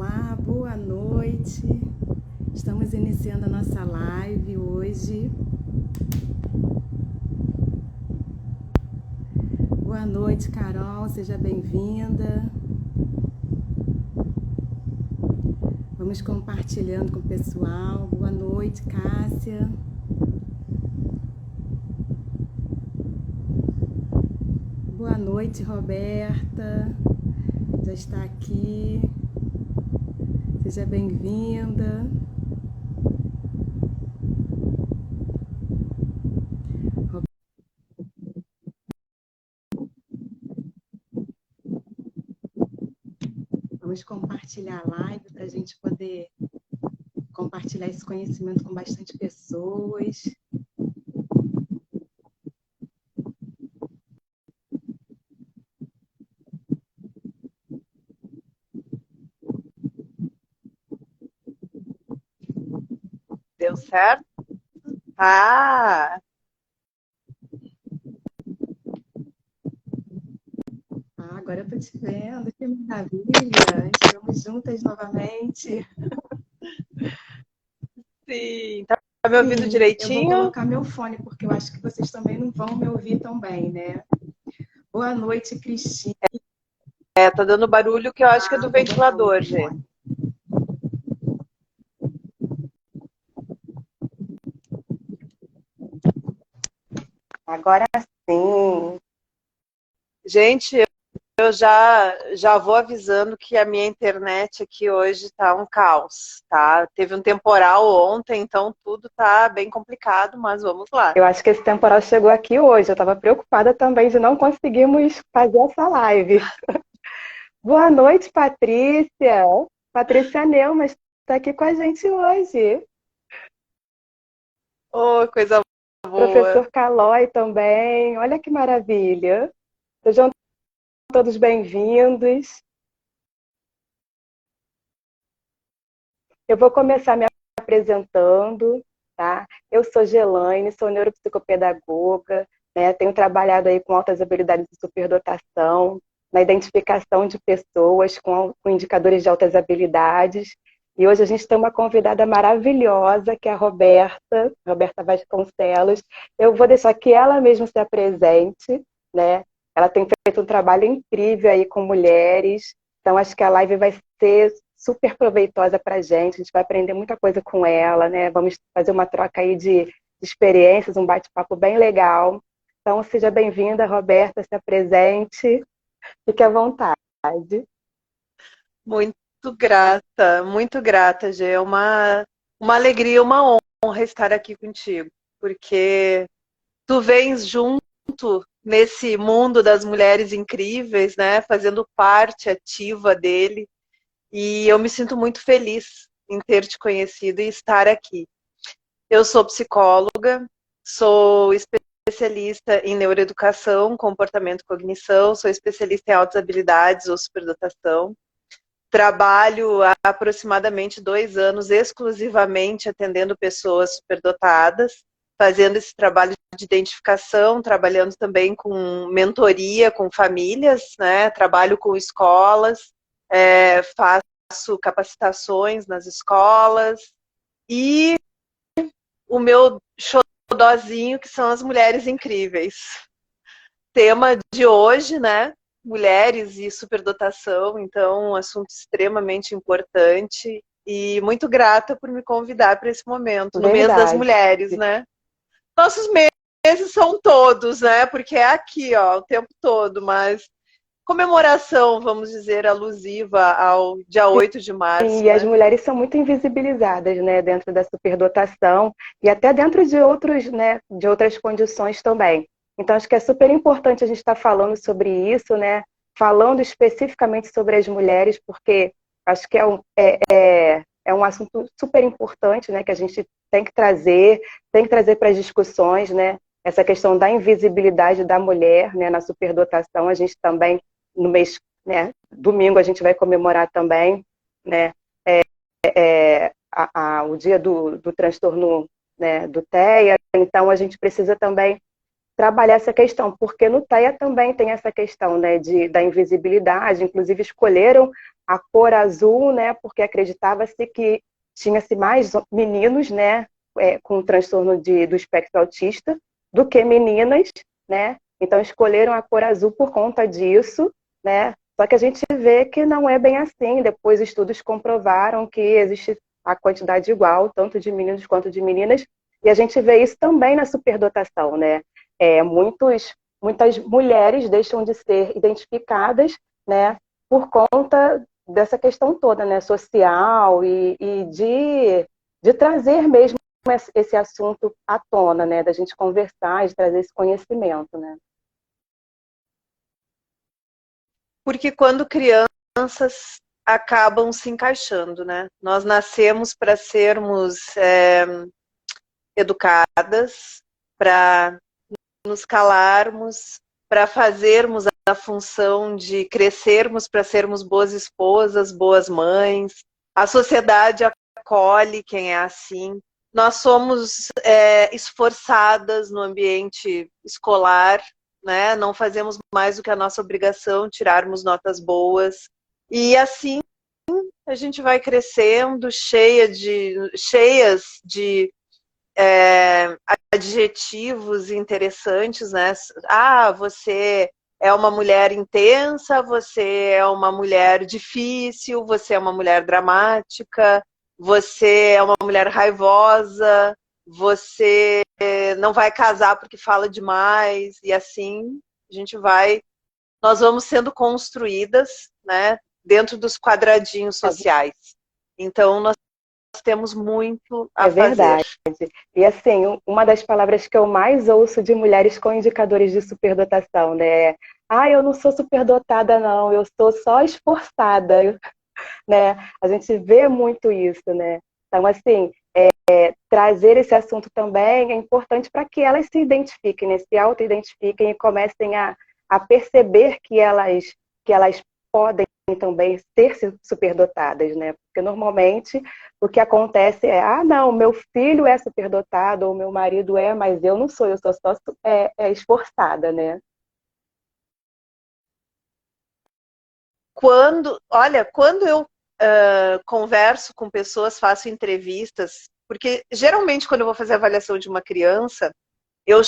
Olá, boa noite. Estamos iniciando a nossa live hoje. Boa noite, Carol, seja bem-vinda. Vamos compartilhando com o pessoal. Boa noite, Cássia. Boa noite, Roberta. Já está aqui. Seja bem-vinda. Vamos compartilhar a live para a gente poder compartilhar esse conhecimento com bastante pessoas. Deu certo? Ah! Agora eu tô te vendo, que maravilha! Estamos juntas novamente. Sim, tá me ouvindo Sim, direitinho? eu vou colocar meu fone, porque eu acho que vocês também não vão me ouvir tão bem, né? Boa noite, Cristina. Tá dando barulho que eu acho que é do ventilador, gente. Agora sim. Gente, eu já vou avisando que a minha internet aqui hoje tá um caos, tá? Teve um temporal ontem, então tudo tá bem complicado, mas vamos lá. Eu acho que esse temporal chegou aqui hoje. Eu estava preocupada também de não conseguirmos fazer essa live. Boa noite, Patrícia. Patrícia Neumann está aqui com a gente hoje. Oh, coisa boa. Professor Calói também. Olha que maravilha. Sejam todos bem-vindos. Eu vou começar me apresentando, tá? Eu sou Gelaine, sou neuropsicopedagoga, né? Tenho trabalhado aí com altas habilidades de superdotação, na identificação de pessoas com indicadores de altas habilidades. E hoje a gente tem uma convidada maravilhosa, que é a Roberta Vasconcelos. Eu vou deixar que ela mesma se apresente, né? Ela tem feito um trabalho incrível aí com mulheres, então acho que a live vai ser super proveitosa para a gente vai aprender muita coisa com ela, né? Vamos fazer uma troca aí de experiências, um bate-papo bem legal. Então, seja bem-vinda, Roberta, se apresente, fique à vontade. Muito grata, Gê. É uma alegria, uma honra estar aqui contigo, porque tu vens junto nesse mundo das mulheres incríveis, né? Fazendo parte ativa dele. E eu me sinto muito feliz em ter te conhecido e estar aqui. Eu sou psicóloga, sou especialista em neuroeducação, comportamento e cognição, sou especialista em altas habilidades ou superdotação. Trabalho há aproximadamente 2 anos exclusivamente atendendo pessoas superdotadas, fazendo esse trabalho de identificação, trabalhando também com mentoria com famílias, né? Trabalho com escolas, faço capacitações nas escolas e o meu xodózinho, que são as mulheres incríveis. Tema de hoje, né? Mulheres e superdotação, então um assunto extremamente importante e muito grata por me convidar para esse momento, no mês das mulheres, né? Nossos meses são todos, né? Porque é aqui, ó, o tempo todo, mas comemoração, vamos dizer, alusiva ao dia 8 de março. E as mulheres são muito invisibilizadas, né, dentro da superdotação e até dentro de de outras condições também. Então, acho que é super importante a gente estar falando sobre isso, né, falando especificamente sobre as mulheres, porque acho que é um assunto super importante, né, que a gente tem que trazer para as discussões, né, essa questão da invisibilidade da mulher, né, na superdotação. A gente também, no mês, né, domingo a gente vai comemorar também, né, o dia do transtorno, né, do TEA. Então a gente precisa também trabalhar essa questão, porque no TEA também tem essa questão, né, da invisibilidade. Inclusive escolheram a cor azul, né, porque acreditava-se que tinha-se mais meninos, né, com transtorno do espectro autista do que meninas, né? Então escolheram a cor azul por conta disso, né? Só que a gente vê que não é bem assim. Depois estudos comprovaram que existe a quantidade igual, tanto de meninos quanto de meninas, e a gente vê isso também na superdotação, né? Muitas mulheres deixam de ser identificadas, né, por conta dessa questão toda, né, social e de trazer mesmo esse assunto à tona, né, da gente conversar, de trazer esse conhecimento, né. Porque quando crianças acabam se encaixando, né? Nós nascemos para sermos educadas, para nos calarmos, para fazermos a função de crescermos para sermos boas esposas, boas mães. A sociedade acolhe quem é assim. Nós somos esforçadas no ambiente escolar, né? Não fazemos mais do que a nossa obrigação, tirarmos notas boas. E assim a gente vai crescendo cheias de adjetivos interessantes, né? Ah, você é uma mulher intensa, você é uma mulher difícil, você é uma mulher dramática, você é uma mulher raivosa, você não vai casar porque fala demais, e assim a gente vai, nós vamos sendo construídas, né, dentro dos quadradinhos sociais. Então nós temos muito a fazer. Verdade. E assim, uma das palavras que eu mais ouço de mulheres com indicadores de superdotação, né? Ah, eu não sou superdotada, não, eu sou só esforçada, né? A gente vê muito isso, né? Então, assim, trazer esse assunto também é importante para que elas se identifiquem, né? Se auto-identifiquem e comecem a perceber que elas podem também ser superdotadas, né? Porque normalmente o que acontece é, ah, não, meu filho é superdotado, ou meu marido é, mas eu não sou, eu sou só esforçada, né? Quando eu converso com pessoas, faço entrevistas, porque geralmente quando eu vou fazer a avaliação de uma criança, eu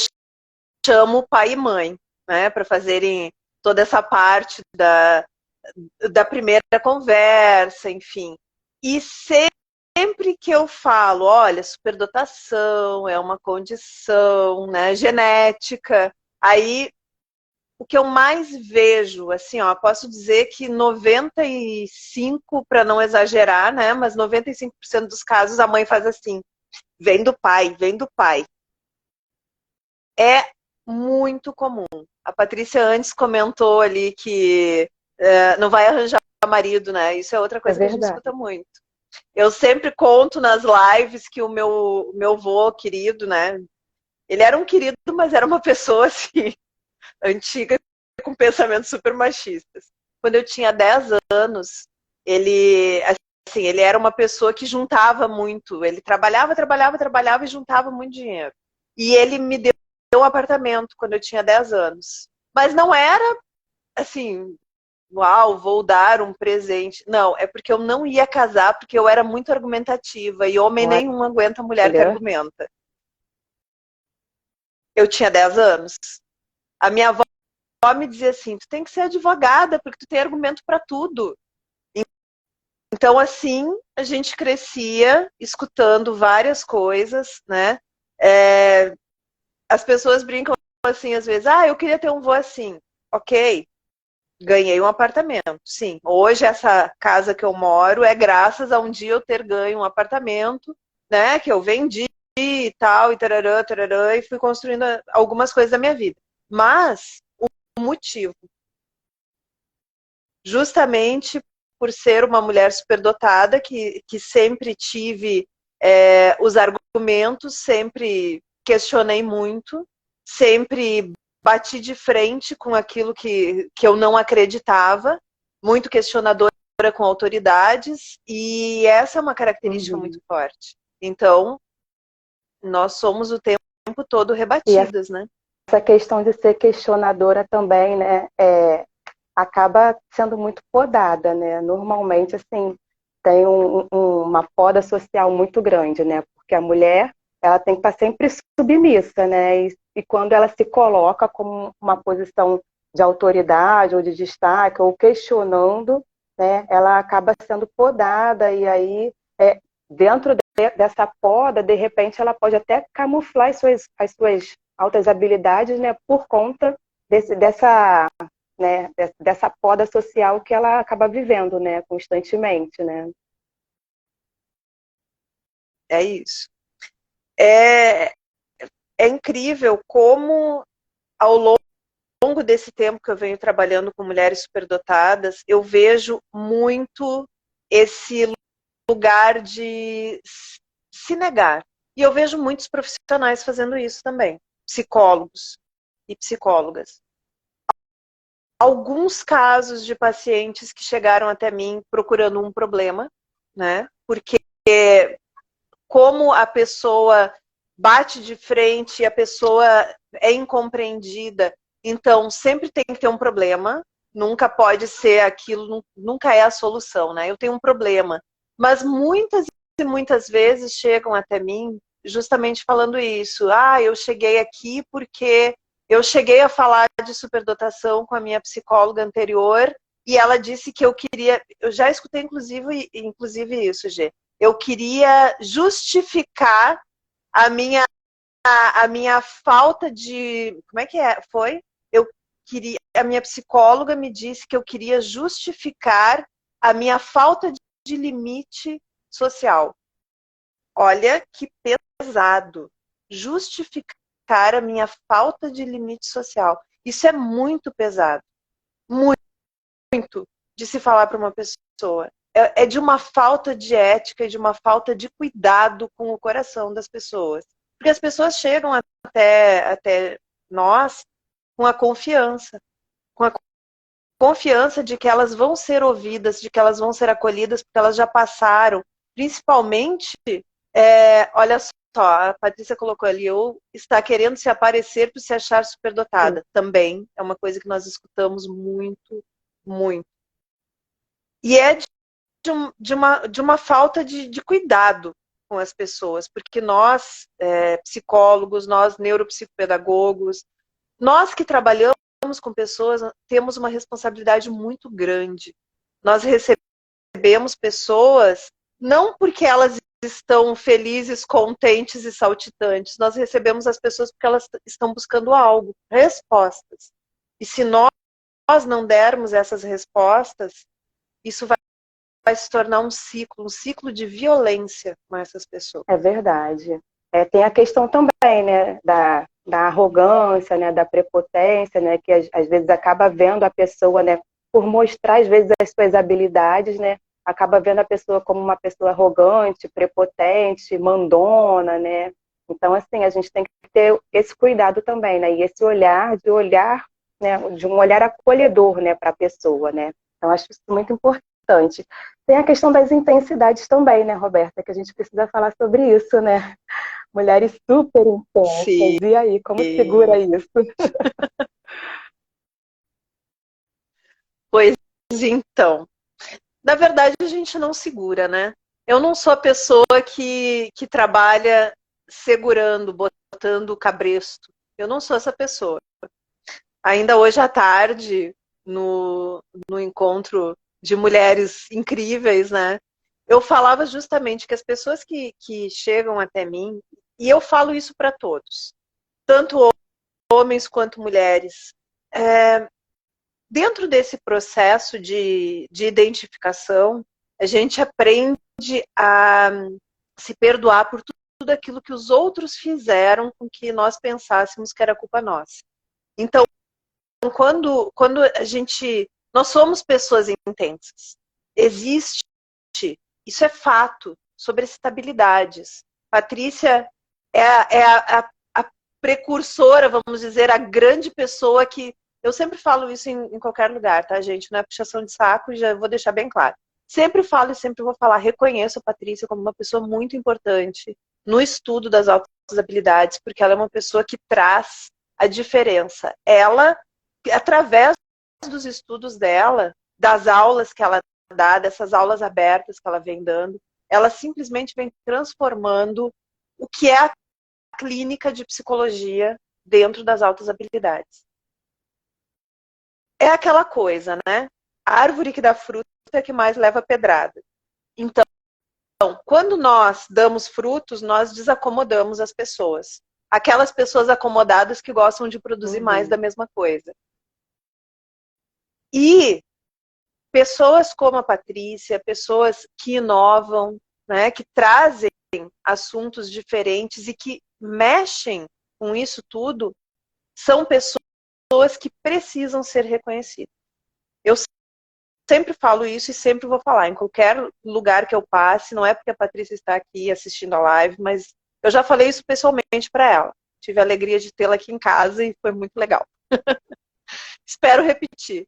chamo pai e mãe, né, para fazerem toda essa parte da primeira conversa, enfim. E sempre que eu falo, olha, superdotação é uma condição, né, genética, aí o que eu mais vejo, assim, ó, posso dizer que 95, para não exagerar, né, mas 95% dos casos a mãe faz assim, vem do pai, vem do pai. É muito comum. A Patrícia antes comentou ali que não vai arranjar marido, né? Isso é outra coisa que a gente escuta muito. Eu sempre conto nas lives que o meu vô querido, né? Ele era um querido, mas era uma pessoa assim, antiga, com pensamentos super machistas. Quando eu tinha 10 anos, ele era uma pessoa que juntava muito. Ele trabalhava e juntava muito dinheiro. E ele me deu um apartamento quando eu tinha 10 anos. Mas não era assim, uau, vou dar um presente. Não, é porque eu não ia casar, porque eu era muito argumentativa. E homem nenhum aguenta mulher que argumenta. Eu tinha 10 anos. A minha avó me dizia assim, tu tem que ser advogada, porque tu tem argumento para tudo. Então, assim, a gente crescia escutando várias coisas, né? As pessoas brincam assim, às vezes, ah, eu queria ter um vô assim. Ok, ganhei um apartamento, sim. Hoje, essa casa que eu moro é graças a um dia eu ter ganho um apartamento, né? Que eu vendi e tal, e tararã, tararã, e fui construindo algumas coisas da minha vida. Mas o motivo, justamente por ser uma mulher superdotada, que sempre tive os argumentos, sempre questionei muito, sempre bati de frente com aquilo que eu não acreditava, muito questionadora com autoridades, e essa é uma característica muito forte. Então, nós somos o tempo todo rebatidas, né? Essa questão de ser questionadora também, né? acaba sendo muito podada, né? Normalmente, assim, tem uma poda social muito grande, né? Porque a mulher, ela tem que estar sempre submissa, né? E quando ela se coloca como uma posição de autoridade ou de destaque ou questionando, né? Ela acaba sendo podada e aí, dentro dessa poda, de repente, ela pode até camuflar as suas altas habilidades, né? Por conta dessa, né, dessa poda social que ela acaba vivendo, né, constantemente, né? É isso. É, é incrível como, ao longo desse tempo que eu venho trabalhando com mulheres superdotadas, eu vejo muito esse lugar de se negar. E eu vejo muitos profissionais fazendo isso também, psicólogos e psicólogas. Alguns casos de pacientes que chegaram até mim procurando um problema, né? Porque como a pessoa bate de frente e a pessoa é incompreendida, então sempre tem que ter um problema, nunca pode ser aquilo, nunca é a solução, né? Eu tenho um problema. Mas muitas e muitas vezes chegam até mim justamente falando isso. Ah, eu cheguei aqui porque eu cheguei a falar de superdotação com a minha psicóloga anterior e ela disse que eu queria. Eu já escutei inclusive isso, Gê. Eu queria justificar a minha, a minha falta de. Como é que foi? Eu queria. A minha psicóloga me disse que eu queria justificar a minha falta de limite social. Olha que pesado. Justificar a minha falta de limite social. Isso é muito pesado. Muito de se falar para uma pessoa. É de uma falta de ética e de uma falta de cuidado com o coração das pessoas. Porque as pessoas chegam até nós com a confiança de que elas vão ser ouvidas, de que elas vão ser acolhidas, porque elas já passaram. Principalmente, olha só, a Patrícia colocou ali, ou está querendo se aparecer por se achar superdotada. Sim. Também é uma coisa que nós escutamos muito, muito. E é de uma falta de cuidado com as pessoas, porque nós, psicólogos, nós neuropsicopedagogos, nós que trabalhamos com pessoas, temos uma responsabilidade muito grande. Nós recebemos pessoas não porque elas estão felizes, contentes e saltitantes, nós recebemos as pessoas porque elas estão buscando algo, respostas. E se nós não dermos essas respostas, isso vai se tornar um ciclo de violência com essas pessoas. É verdade. Tem a questão também, né, da arrogância, né, da prepotência, né, que às vezes acaba vendo a pessoa, né, por mostrar às vezes as suas habilidades, né, acaba vendo a pessoa como uma pessoa arrogante, prepotente, mandona, né. Então, assim, a gente tem que ter esse cuidado também, né, e esse olhar, né, de um olhar acolhedor, né, para a pessoa, né. Então, acho isso muito importante. Tem a questão das intensidades também, né, Roberta, que a gente precisa falar sobre isso, né? Mulheres super intensas. Sim. E aí, como segura isso? Pois então, na verdade a gente não segura, né? Eu não sou a pessoa que trabalha segurando, botando o cabresto. Eu não sou essa pessoa. Ainda hoje à tarde, no encontro de mulheres incríveis, né? Eu falava justamente que as pessoas que chegam até mim, e eu falo isso para todos, tanto homens quanto mulheres, dentro desse processo de identificação, a gente aprende a se perdoar por tudo aquilo que os outros fizeram com que nós pensássemos que era culpa nossa. Então, quando a gente... Nós somos pessoas intensas. Existe, isso é fato, sobre estabilidades. Patrícia é a precursora, vamos dizer, a grande pessoa que... Eu sempre falo isso em qualquer lugar, tá, gente? Não é puxação de saco, já vou deixar bem claro. Sempre falo e sempre vou falar, reconheço a Patrícia como uma pessoa muito importante no estudo das altas habilidades, porque ela é uma pessoa que traz a diferença. Ela, através dos estudos dela, das aulas que ela dá, dessas aulas abertas que ela vem dando, ela simplesmente vem transformando o que é a clínica de psicologia dentro das altas habilidades. É aquela coisa, né? A árvore que dá fruta é que mais leva pedrada. Então, quando nós damos frutos, nós desacomodamos as pessoas. Aquelas pessoas acomodadas que gostam de produzir mais da mesma coisa. E pessoas como a Patrícia, pessoas que inovam, né, que trazem assuntos diferentes e que mexem com isso tudo, são pessoas que precisam ser reconhecidas. Eu sempre falo isso e sempre vou falar, em qualquer lugar que eu passe, não é porque a Patrícia está aqui assistindo a live, mas eu já falei isso pessoalmente para ela. Tive a alegria de tê-la aqui em casa e foi muito legal. Espero repetir.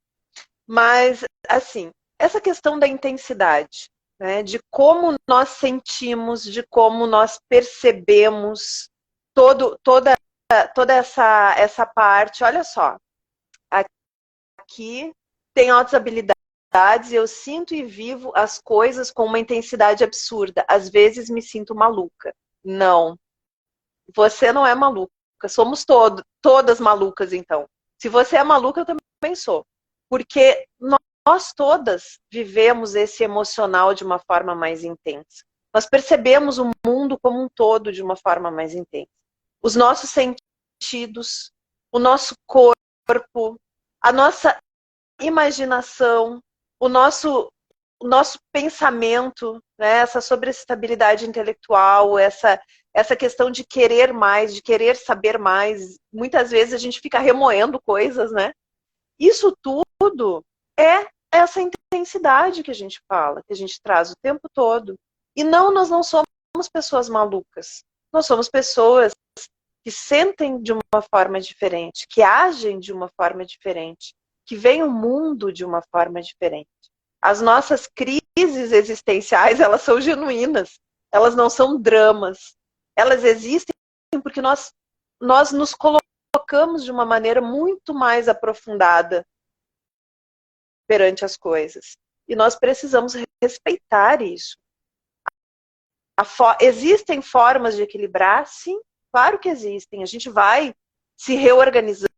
Mas, assim, essa questão da intensidade, né, de como nós sentimos, de como nós percebemos toda essa parte. Olha só, aqui tem altas habilidades e eu sinto e vivo as coisas com uma intensidade absurda. Às vezes me sinto maluca. Não, você não é maluca. Somos todas malucas, então. Se você é maluca, eu também sou. Porque nós todas vivemos esse emocional de uma forma mais intensa. Nós percebemos o mundo como um todo de uma forma mais intensa. Os nossos sentidos, o nosso corpo, a nossa imaginação, o nosso pensamento, né? Essa sobreestabilidade intelectual, essa questão de querer mais, de querer saber mais. Muitas vezes a gente fica remoendo coisas, né? Isso tudo é essa intensidade que a gente fala, que a gente traz o tempo todo. E não, nós não somos pessoas malucas. Nós somos pessoas que sentem de uma forma diferente, que agem de uma forma diferente, que veem o mundo de uma forma diferente. As nossas crises existenciais, elas são genuínas. Elas não são dramas. Elas existem porque nós nos colocamos de uma maneira muito mais aprofundada perante as coisas. E nós precisamos respeitar isso. Existem formas de equilibrar? Sim, claro que existem. A gente vai se reorganizando,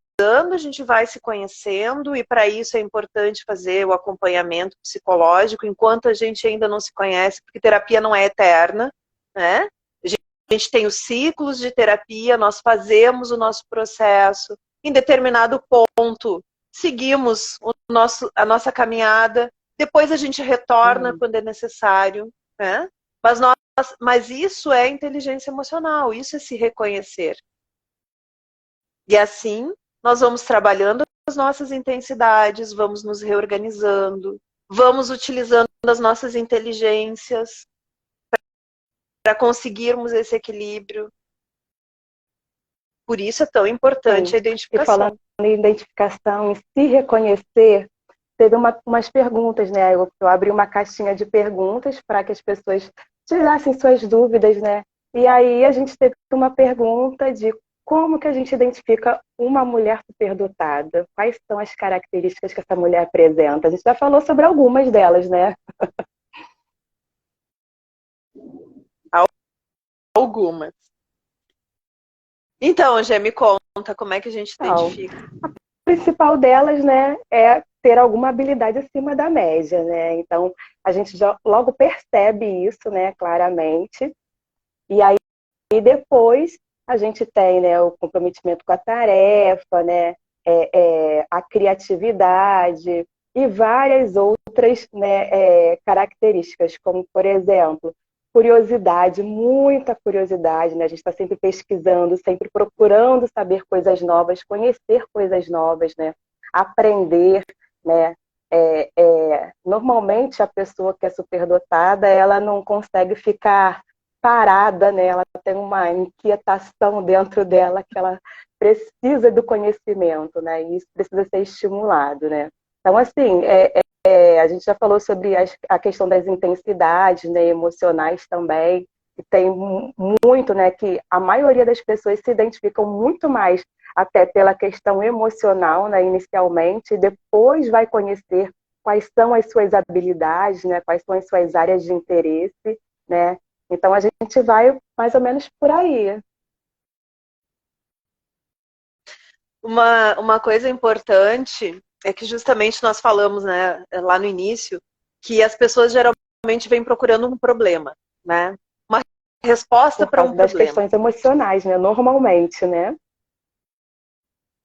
a gente vai se conhecendo, e para isso é importante fazer o acompanhamento psicológico enquanto a gente ainda não se conhece, porque terapia não é eterna, né? A gente tem os ciclos de terapia, nós fazemos o nosso processo, em determinado ponto seguimos a nossa caminhada, depois a gente retorna quando é necessário, né? Mas isso é inteligência emocional, isso é se reconhecer. E assim, nós vamos trabalhando as nossas intensidades, vamos nos reorganizando, vamos utilizando as nossas inteligências para conseguirmos esse equilíbrio. Por isso é tão importante a identificação. E falando em identificação, em se reconhecer, teve umas perguntas, né? Eu abri uma caixinha de perguntas para que as pessoas tirassem suas dúvidas, né? E aí a gente teve uma pergunta de como que a gente identifica uma mulher superdotada? Quais são as características que essa mulher apresenta? A gente já falou sobre algumas delas, né? Algumas. Então, Gê, me conta como é que a gente identifica. A principal delas, né, é ter alguma habilidade acima da média, né? Então, a gente já logo percebe isso, né, claramente. E aí, depois, a gente tem, né, o comprometimento com a tarefa, né, a criatividade e várias outras, né, características, como, por exemplo, curiosidade, muita curiosidade, né? A gente está sempre pesquisando, sempre procurando saber coisas novas, conhecer coisas novas, né? Aprender, né? Normalmente a pessoa que é superdotada, ela não consegue ficar parada, né? Ela tem uma inquietação dentro dela que ela precisa do conhecimento, né? E isso precisa ser estimulado, né? Então, assim, a gente já falou sobre a questão das intensidades, né, emocionais também. que tem muito, né, que a maioria das pessoas se identificam muito mais até pela questão emocional, né, inicialmente, e depois vai conhecer quais são as suas habilidades, né, quais são as suas áreas de interesse, né? Então a gente vai mais ou menos por aí. Uma coisa importante é que justamente nós falamos, né, lá no início, que as pessoas geralmente vêm procurando um problema, né? Uma resposta Por para causa um das problema. questões emocionais, né? Normalmente, né?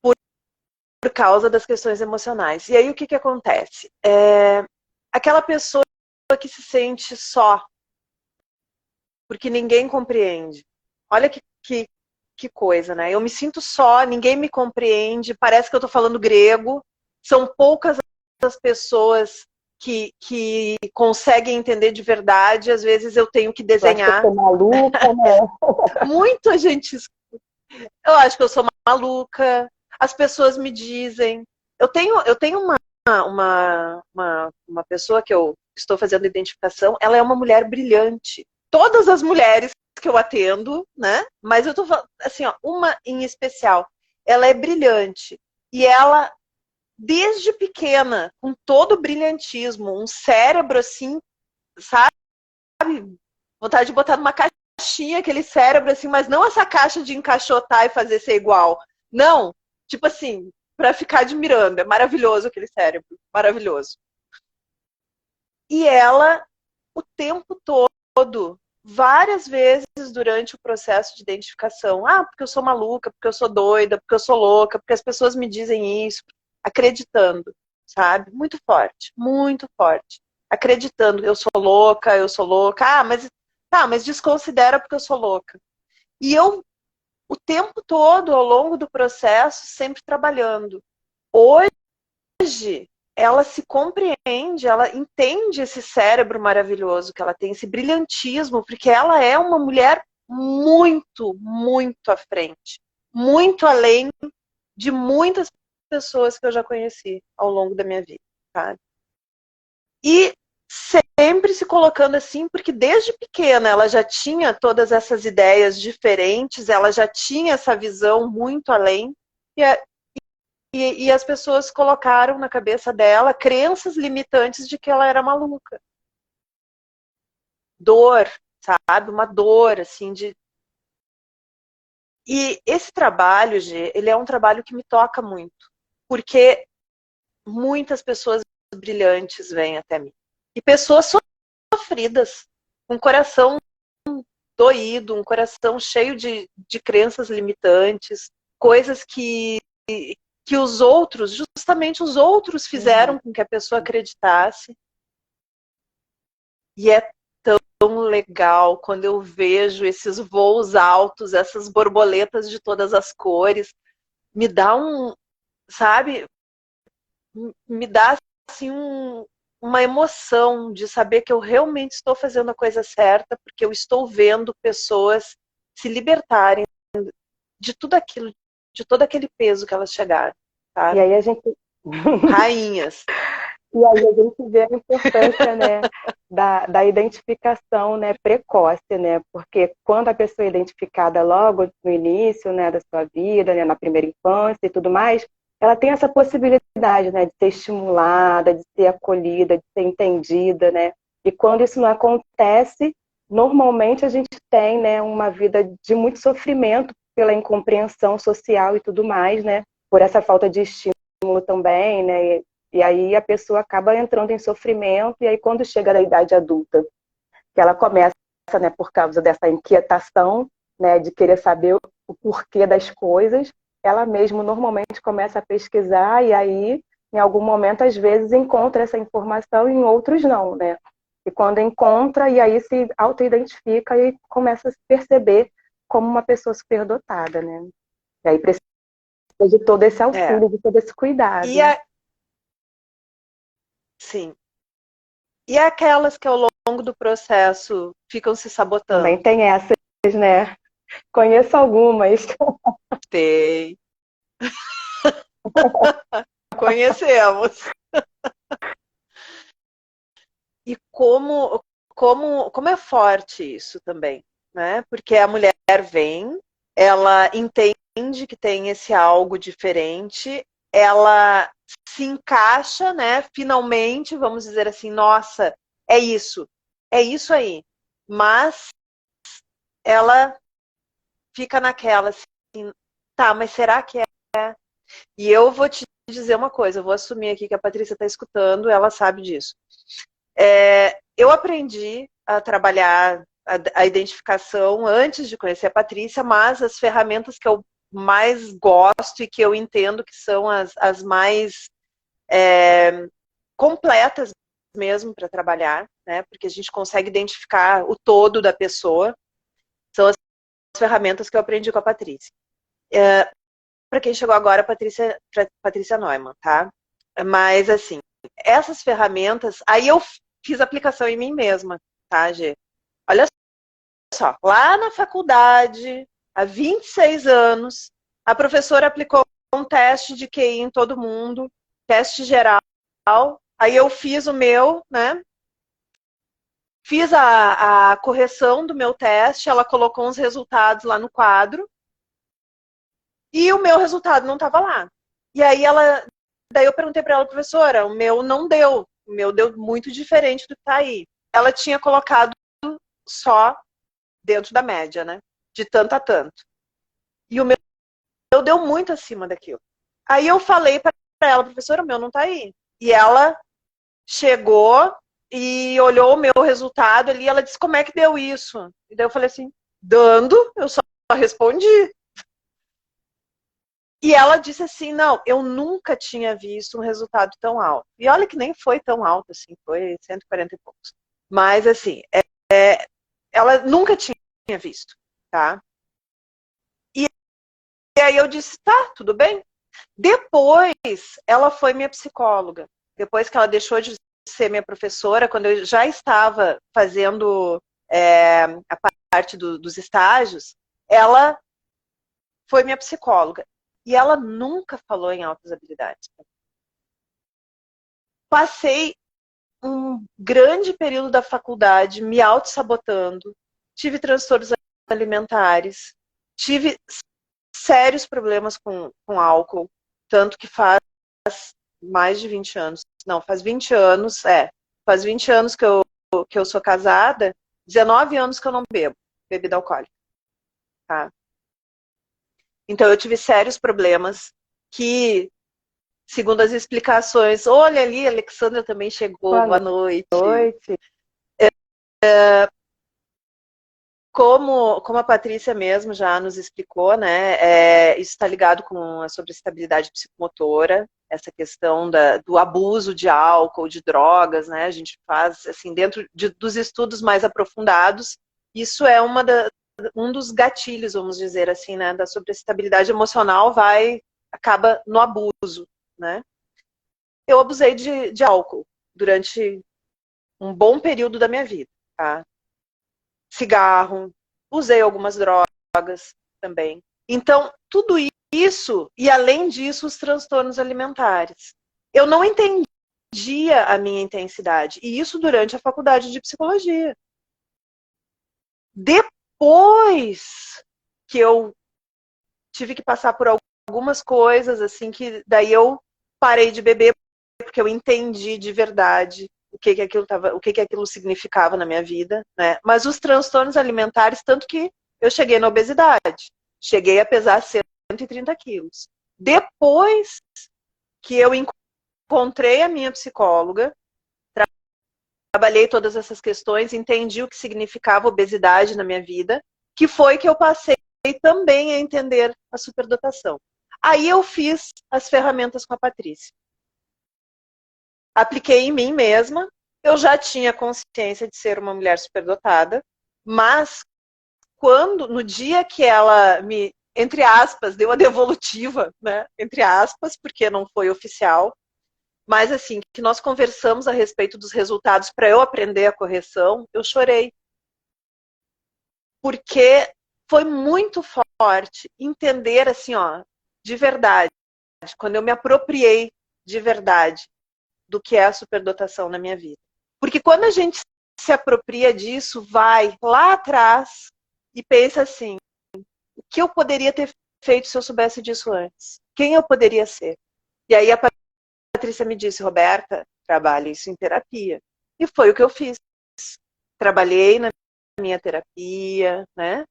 Por causa das questões emocionais. E aí o que que acontece? Aquela pessoa que se sente só, porque ninguém compreende. Olha que coisa, né? Eu me sinto só, ninguém me compreende, parece que eu estou falando grego. São poucas as pessoas que conseguem entender de verdade. Às vezes eu tenho que Eu acho que eu desenhar. sou maluca, né? Muita gente. Eu acho que eu sou maluca. As pessoas me dizem. Eu tenho uma pessoa que eu estou fazendo identificação. Ela é uma mulher brilhante. Todas as mulheres que eu atendo, né? Mas eu tô falando, assim, ó, uma em especial. Ela é brilhante. E ela, desde pequena, com todo o brilhantismo, um cérebro assim, sabe? Vontade de botar numa caixinha aquele cérebro assim, mas não essa caixa de encaixotar e fazer ser igual. Não, tipo assim, para ficar admirando. É maravilhoso aquele cérebro, maravilhoso. E ela, o tempo todo, várias vezes durante o processo de identificação, porque eu sou maluca, porque eu sou doida, porque eu sou louca, porque as pessoas me dizem isso, acreditando, sabe? Muito forte, muito forte. Acreditando, eu sou louca, eu sou louca. Mas tá, mas desconsidera porque eu sou louca. E eu, o tempo todo, ao longo do processo, sempre trabalhando. Hoje, ela se compreende, ela entende esse cérebro maravilhoso que ela tem, esse brilhantismo, porque ela é uma mulher muito, muito à frente. Muito além de muitas pessoas que eu já conheci ao longo da minha vida, sabe? E sempre se colocando assim, porque desde pequena ela já tinha todas essas ideias diferentes, ela já tinha essa visão muito além, e as pessoas colocaram na cabeça dela crenças limitantes de que ela era maluca. Dor, sabe? Uma dor, assim, de... E esse trabalho, Gê, ele é um trabalho que me toca muito, porque muitas pessoas brilhantes vêm até mim. E pessoas sofridas, com coração doído, um coração cheio de crenças limitantes, coisas que os outros, justamente os outros, fizeram com que a pessoa acreditasse. E é tão legal quando eu vejo esses voos altos, essas borboletas de todas as cores. Me dá sabe, me dá assim uma emoção de saber que eu realmente estou fazendo a coisa certa, porque eu estou vendo pessoas se libertarem de tudo aquilo, de todo aquele peso que elas chegaram, E sabe? aí a gente Rainhas. E aí a gente vê a importância, né, da identificação, né, precoce, né, porque quando a pessoa é identificada logo no início, né, da sua vida, né, na primeira infância e tudo mais, ela tem essa possibilidade, né, de ser estimulada, de ser acolhida, de ser entendida, né, e quando isso não acontece, normalmente a gente tem, né, uma vida de muito sofrimento pela incompreensão social e tudo mais, né, por essa falta de estímulo também, né, e aí a pessoa acaba entrando em sofrimento, e aí quando chega na idade adulta, que ela começa, né, por causa dessa inquietação, né, de querer saber o porquê das coisas, ela mesmo normalmente começa a pesquisar, e aí, em algum momento, às vezes, encontra essa informação, e em outros não, né? E quando encontra, e aí se auto-identifica e começa a se perceber como uma pessoa superdotada, né? E aí precisa de todo esse auxílio, de todo esse cuidado. Sim. E aquelas que ao longo do processo ficam se sabotando? Também tem essas, né? Conheço algumas. Tem. Conhecemos. E como é forte isso também. né? Porque a mulher vem, ela entende que tem esse algo diferente, ela se encaixa, né? Finalmente, vamos dizer assim, nossa, é isso aí. Mas ela fica naquela assim, tá, mas será que é? E eu vou te dizer uma coisa, eu vou assumir aqui que a Patrícia está escutando, ela sabe disso. Eu aprendi a trabalhar a identificação antes de conhecer a Patrícia, mas as ferramentas que eu mais gosto e que eu entendo que são as mais completas mesmo para trabalhar, né? Porque a gente consegue identificar o todo da pessoa, são as ferramentas que eu aprendi com a Patrícia. Para quem chegou agora, Patrícia Neumann, tá? Mas, assim, essas ferramentas, aí eu fiz aplicação em mim mesma, tá, Gê? Olha só, lá na faculdade, há 26 anos, a professora aplicou um teste de QI em todo mundo, teste geral, aí eu fiz o meu, né? Fiz a correção do meu teste, ela colocou uns resultados lá no quadro, e o meu resultado não estava lá. E aí daí eu perguntei para ela, professora, o meu não deu, o meu deu muito diferente do que está aí. Ela tinha colocado só dentro da média, né? De tanto a tanto. E o meu deu muito acima daquilo. Aí eu falei para ela, professora, o meu não está aí. E ela chegou e olhou o meu resultado ali, ela disse, como é que deu isso? E daí eu falei assim, dando, eu só respondi. E ela disse assim, não, eu nunca tinha visto um resultado tão alto. E olha que nem foi tão alto, assim, foi 140 e poucos. Mas, assim, ela nunca tinha visto, tá? E aí eu disse, tá, tudo bem. Depois, ela foi minha psicóloga. Depois que ela deixou de ser minha professora, quando eu já estava fazendo a parte dos estágios, ela foi minha psicóloga. E ela nunca falou em altas habilidades. Passei um grande período da faculdade me auto-sabotando, tive transtornos alimentares, tive sérios problemas com álcool, tanto que faz mais de 20 anos. Não, faz 20 anos, faz 20 anos que eu sou casada, 19 anos que eu não bebo bebida alcoólica. Tá? Então eu tive sérios problemas que, segundo as explicações, olha ali, a Alexandra também chegou, boa noite. Boa noite. Como a Patrícia mesmo já nos explicou, né, isso está ligado com a sobreestabilidade psicomotora, essa questão do abuso de álcool, de drogas, né, a gente faz, assim, dentro dos estudos mais aprofundados, isso é um dos gatilhos, vamos dizer assim, né, da sobreestabilidade emocional acaba no abuso, né. Eu abusei de álcool durante um bom período da minha vida, tá? Cigarro, usei algumas drogas também. Então, tudo isso, e além disso, os transtornos alimentares. Eu não entendia a minha intensidade, e isso durante a faculdade de psicologia. Depois que eu tive que passar por algumas coisas, assim, que daí eu parei de beber, porque eu entendi de verdade o que aquilo significava na minha vida, né? Mas os transtornos alimentares, tanto que eu cheguei na obesidade, cheguei a pesar 130 quilos. Depois que eu encontrei a minha psicóloga, trabalhei todas essas questões, entendi o que significava obesidade na minha vida, que foi que eu passei também a entender a superdotação. Aí eu fiz as ferramentas com a Patrícia. Apliquei em mim mesma, eu já tinha consciência de ser uma mulher superdotada, mas no dia que ela me, entre aspas, deu a devolutiva, né, entre aspas, porque não foi oficial, mas assim, que nós conversamos a respeito dos resultados para eu aprender a correção, eu chorei. Porque foi muito forte entender assim, ó, de verdade, quando eu me apropriei de verdade do que é a superdotação na minha vida. Porque quando a gente se apropria disso, vai lá atrás, e pensa assim, o que eu poderia ter feito se eu soubesse disso antes? Quem eu poderia ser? E aí a Patrícia me disse, Roberta, trabalhe isso em terapia. E foi o que eu fiz. Trabalhei na minha terapia, né?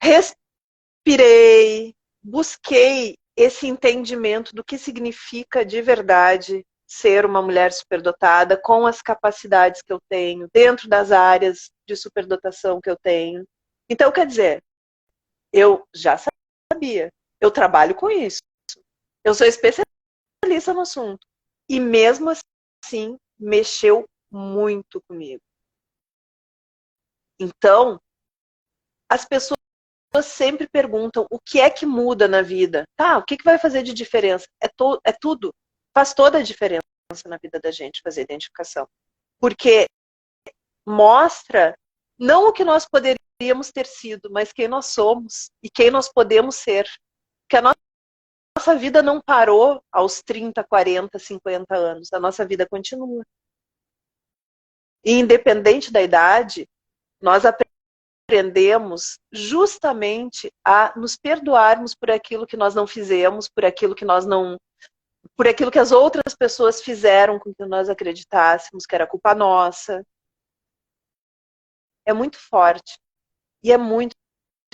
Respirei, busquei esse entendimento do que significa de verdade ser uma mulher superdotada com as capacidades que eu tenho, dentro das áreas de superdotação que eu tenho. Então, quer dizer, eu já sabia, eu trabalho com isso, eu sou especialista no assunto. E mesmo assim, mexeu muito comigo. Então, as pessoas sempre perguntam o que é que muda na vida. Tá, o que vai fazer de diferença? É tudo. Faz toda a diferença na vida da gente fazer identificação. Porque mostra não o que nós poderíamos ter sido, mas quem nós somos e quem nós podemos ser. Que a nossa vida não parou aos 30, 40, 50 anos. A nossa vida continua. E independente da idade, nós aprendemos justamente a nos perdoarmos por aquilo que nós não fizemos, por aquilo que nós não, por aquilo que as outras pessoas fizeram com que nós acreditássemos que era culpa nossa. É muito forte e é muito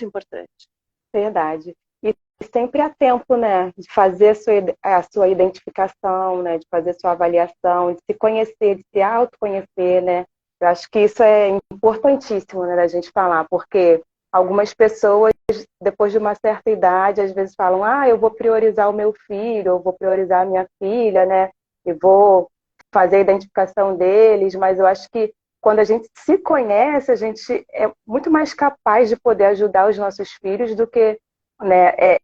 importante. Verdade. E sempre há tempo, né, de fazer a sua identificação, né, de fazer sua avaliação, de se conhecer, de se autoconhecer, né. Eu acho que isso é importantíssimo, né, da gente falar, porque algumas pessoas, depois de uma certa idade, às vezes falam, eu vou priorizar o meu filho, eu vou priorizar a minha filha, né, e vou fazer a identificação deles, mas eu acho que quando a gente se conhece, a gente é muito mais capaz de poder ajudar os nossos filhos do que, né,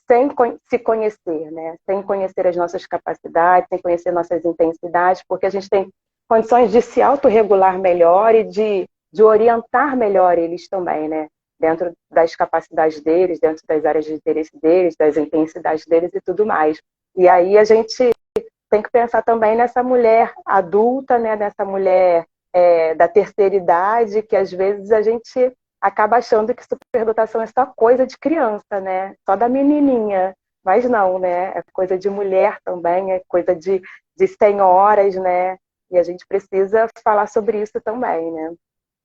sem se conhecer, né? Sem conhecer as nossas capacidades, sem conhecer nossas intensidades, porque a gente tem condições de se autorregular melhor e de orientar melhor eles também, né? Dentro das capacidades deles, dentro das áreas de interesse deles, das intensidades deles e tudo mais. E aí a gente tem que pensar também nessa mulher adulta, né? Nessa mulher da terceira idade, que às vezes a gente acaba achando que superdotação é só coisa de criança, né? Só da menininha. Mas não, né? É coisa de mulher também, é coisa de senhoras, né? E a gente precisa falar sobre isso também, né?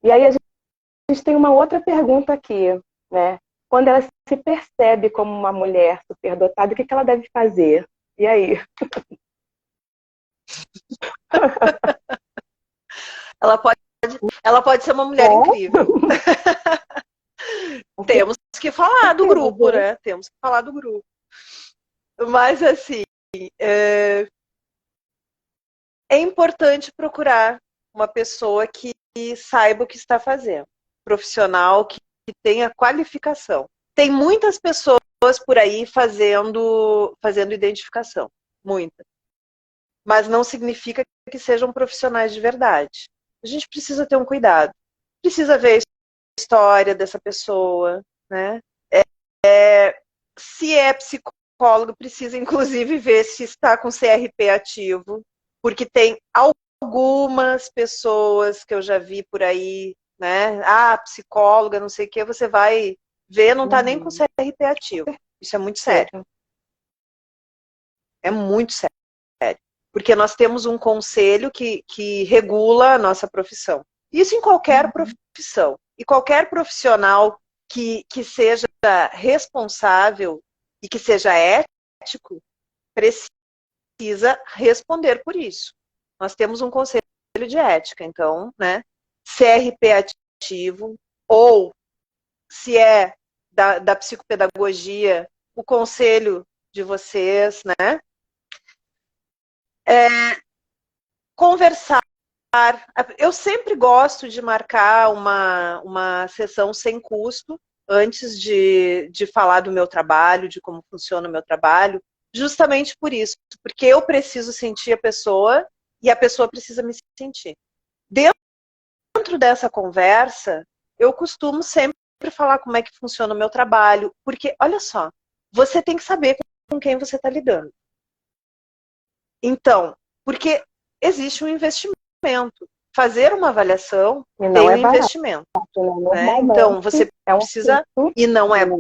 E aí a gente tem uma outra pergunta aqui, né? Quando ela se percebe como uma mulher superdotada, o que ela deve fazer? E aí? Ela pode ser uma mulher incrível. Temos que falar do grupo, né? Temos que falar do grupo. Mas, assim, é importante procurar uma pessoa que saiba o que está fazendo. Profissional que tenha qualificação. Tem muitas pessoas por aí fazendo identificação. Muitas. Mas não significa que sejam profissionais de verdade. A gente precisa ter um cuidado. Precisa ver a história dessa pessoa, né? Se é psicólogo, precisa inclusive ver se está com CRP ativo, porque tem algumas pessoas que eu já vi por aí, né? Psicóloga, não sei o que, você vai ver, não está nem com CRP ativo. Isso é muito sério. É muito sério. Porque nós temos um conselho que regula a nossa profissão. Isso em qualquer profissão. E qualquer profissional que seja responsável e que seja ético, precisa responder por isso. Nós temos um conselho de ética, então, né? CRP ativo, ou se é da psicopedagogia, o conselho de vocês, né? Conversar. Eu sempre gosto de marcar uma sessão sem custo antes de falar do meu trabalho, de como funciona o meu trabalho, justamente por isso, porque eu preciso sentir a pessoa e a pessoa precisa me sentir. Dentro dessa conversa, eu costumo sempre falar como é que funciona o meu trabalho, porque, olha só, você tem que saber com quem você está lidando. Então, porque existe um investimento. fazer uma avaliação E não tem um é barato, investimento, né? né? Então, você É um precisa... custo, E não é, né?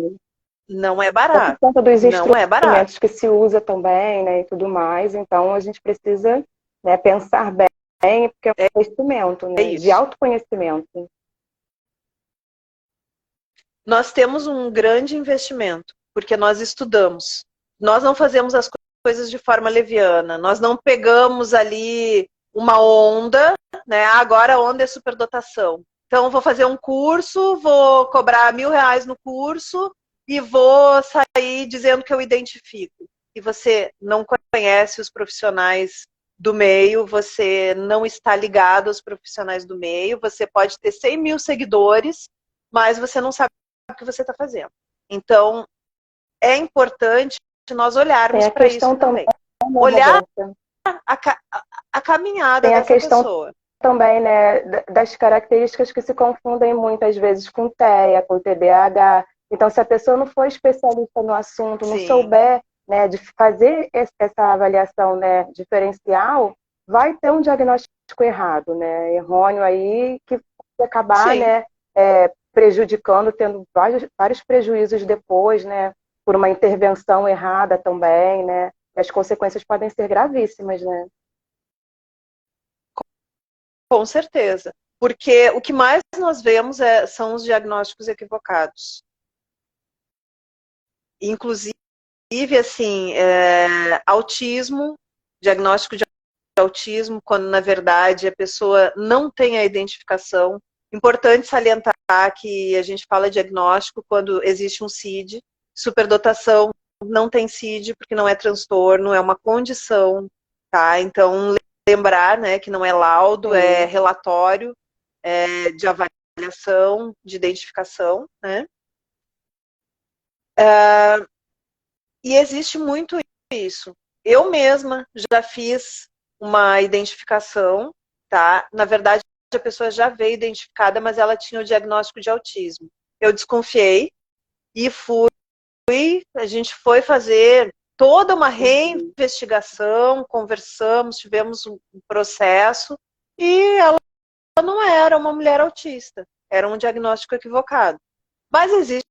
não é Até por barato. conta dos Não é barato. instrumentos que se usa também, né, e tudo mais. Então, a gente precisa, né, pensar bem, porque é um investimento, É né, de isso. autoconhecimento. Nós temos um grande investimento, porque nós estudamos. Nós não fazemos as coisas de forma leviana. Nós não pegamos ali uma onda, né? Agora a onda é superdotação. Então, vou fazer um curso, vou cobrar R$1.000 no curso e vou sair dizendo que eu identifico. E você não conhece os profissionais do meio, você não está ligado aos profissionais do meio, você pode ter 100 mil seguidores, mas você não sabe o que você está fazendo. Então, é importante nós olharmos para isso também. Olhar a caminhada Tem a dessa questão pessoa. também, né, das características que se confundem muitas vezes com TEA, com TDAH. Então, se a pessoa não for especialista no assunto, não Sim. souber, né, de fazer essa avaliação, né, diferencial, vai ter um diagnóstico errado, né, errôneo aí, que pode acabar, Sim. né, prejudicando, tendo vários prejuízos depois, né, por uma intervenção errada também, né, e as consequências podem ser gravíssimas, né. Com certeza. Porque o que mais nós vemos são os diagnósticos equivocados. Inclusive, assim, autismo, diagnóstico de autismo, quando na verdade a pessoa não tem a identificação. Importante salientar que a gente fala diagnóstico quando existe um CID. Superdotação não tem CID porque não é transtorno, é uma condição, tá? Então, lembrar, né, que não é laudo, é relatório de avaliação, de identificação, né? E existe muito isso. Eu mesma já fiz uma identificação, tá? Na verdade, a pessoa já veio identificada, mas ela tinha o diagnóstico de autismo. Eu desconfiei e a gente foi fazer toda uma reinvestigação, conversamos, tivemos um processo e ela não era uma mulher autista, era um diagnóstico equivocado. Mas existe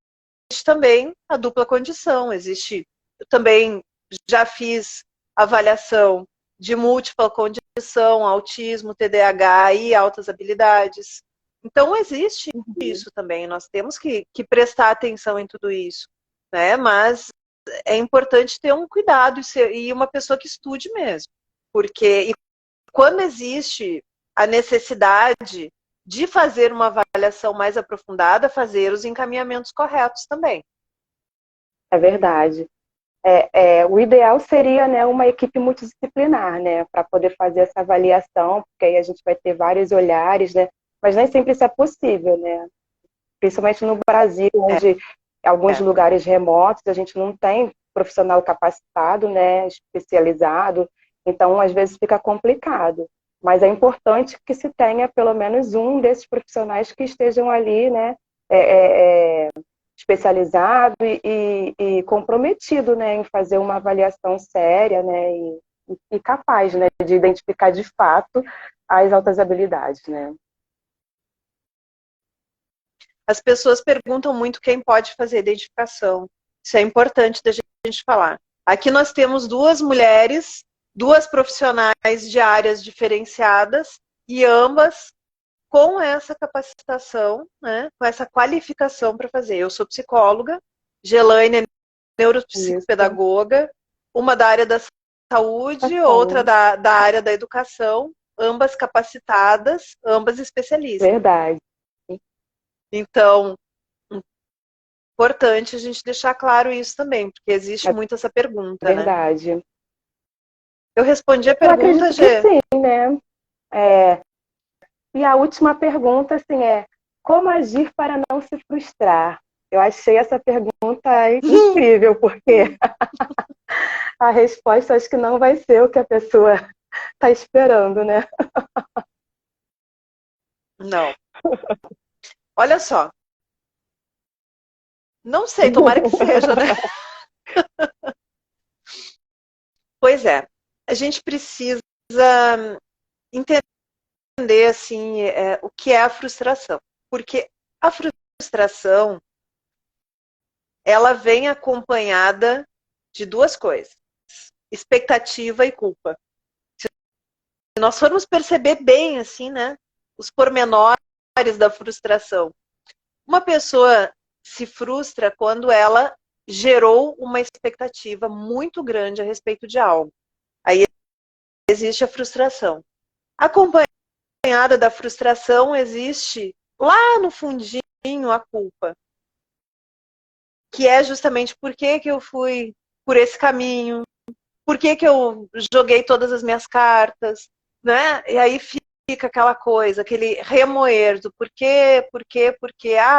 também a dupla condição, eu também já fiz avaliação de múltipla condição, autismo, TDAH e altas habilidades. Então existe isso também, nós temos que prestar atenção em tudo isso, né? Mas é importante ter um cuidado e uma pessoa que estude mesmo, porque quando existe a necessidade de fazer uma avaliação mais aprofundada, fazer os encaminhamentos corretos também. É verdade. O ideal seria, né, uma equipe multidisciplinar, né, para poder fazer essa avaliação, porque aí a gente vai ter vários olhares, né, mas nem sempre isso é possível, né, principalmente no Brasil, onde alguns lugares remotos a gente não tem profissional capacitado, né, especializado, então às vezes fica complicado. Mas é importante que se tenha pelo menos um desses profissionais que estejam ali, né, especializado e comprometido, né, em fazer uma avaliação séria, né, e capaz, né, de identificar de fato as altas habilidades, né. As pessoas perguntam muito quem pode fazer identificação. Isso é importante da gente falar. Aqui nós temos duas mulheres, duas profissionais de áreas diferenciadas e ambas com essa capacitação, né, com essa qualificação para fazer. Eu sou psicóloga, Gelaine é neuropsicopedagoga, uma da área da saúde, outra da área da educação, ambas capacitadas, ambas especialistas. Verdade. Então, importante a gente deixar claro isso também, porque existe muito essa pergunta, verdade. Né? Eu respondi a pergunta, Gê? Sim, né? E a última pergunta, assim, como agir para não se frustrar? Eu achei essa pergunta incrível, porque a resposta acho que não vai ser o que a pessoa está esperando, né? Não. Olha só. Não sei, tomara que seja, né? Pois é. A gente precisa entender entender assim, o que é a frustração. Porque a frustração, ela vem acompanhada de duas coisas: expectativa e culpa. Se nós formos perceber bem, assim, né, os pormenores da frustração. Uma pessoa se frustra quando ela gerou uma expectativa muito grande a respeito de algo. Aí existe a frustração. Acompanhada da frustração, existe lá no fundinho a culpa, que é justamente por que eu fui por esse caminho, por que eu joguei todas as minhas cartas, né? E aí fica aquela coisa, aquele remoer do porquê,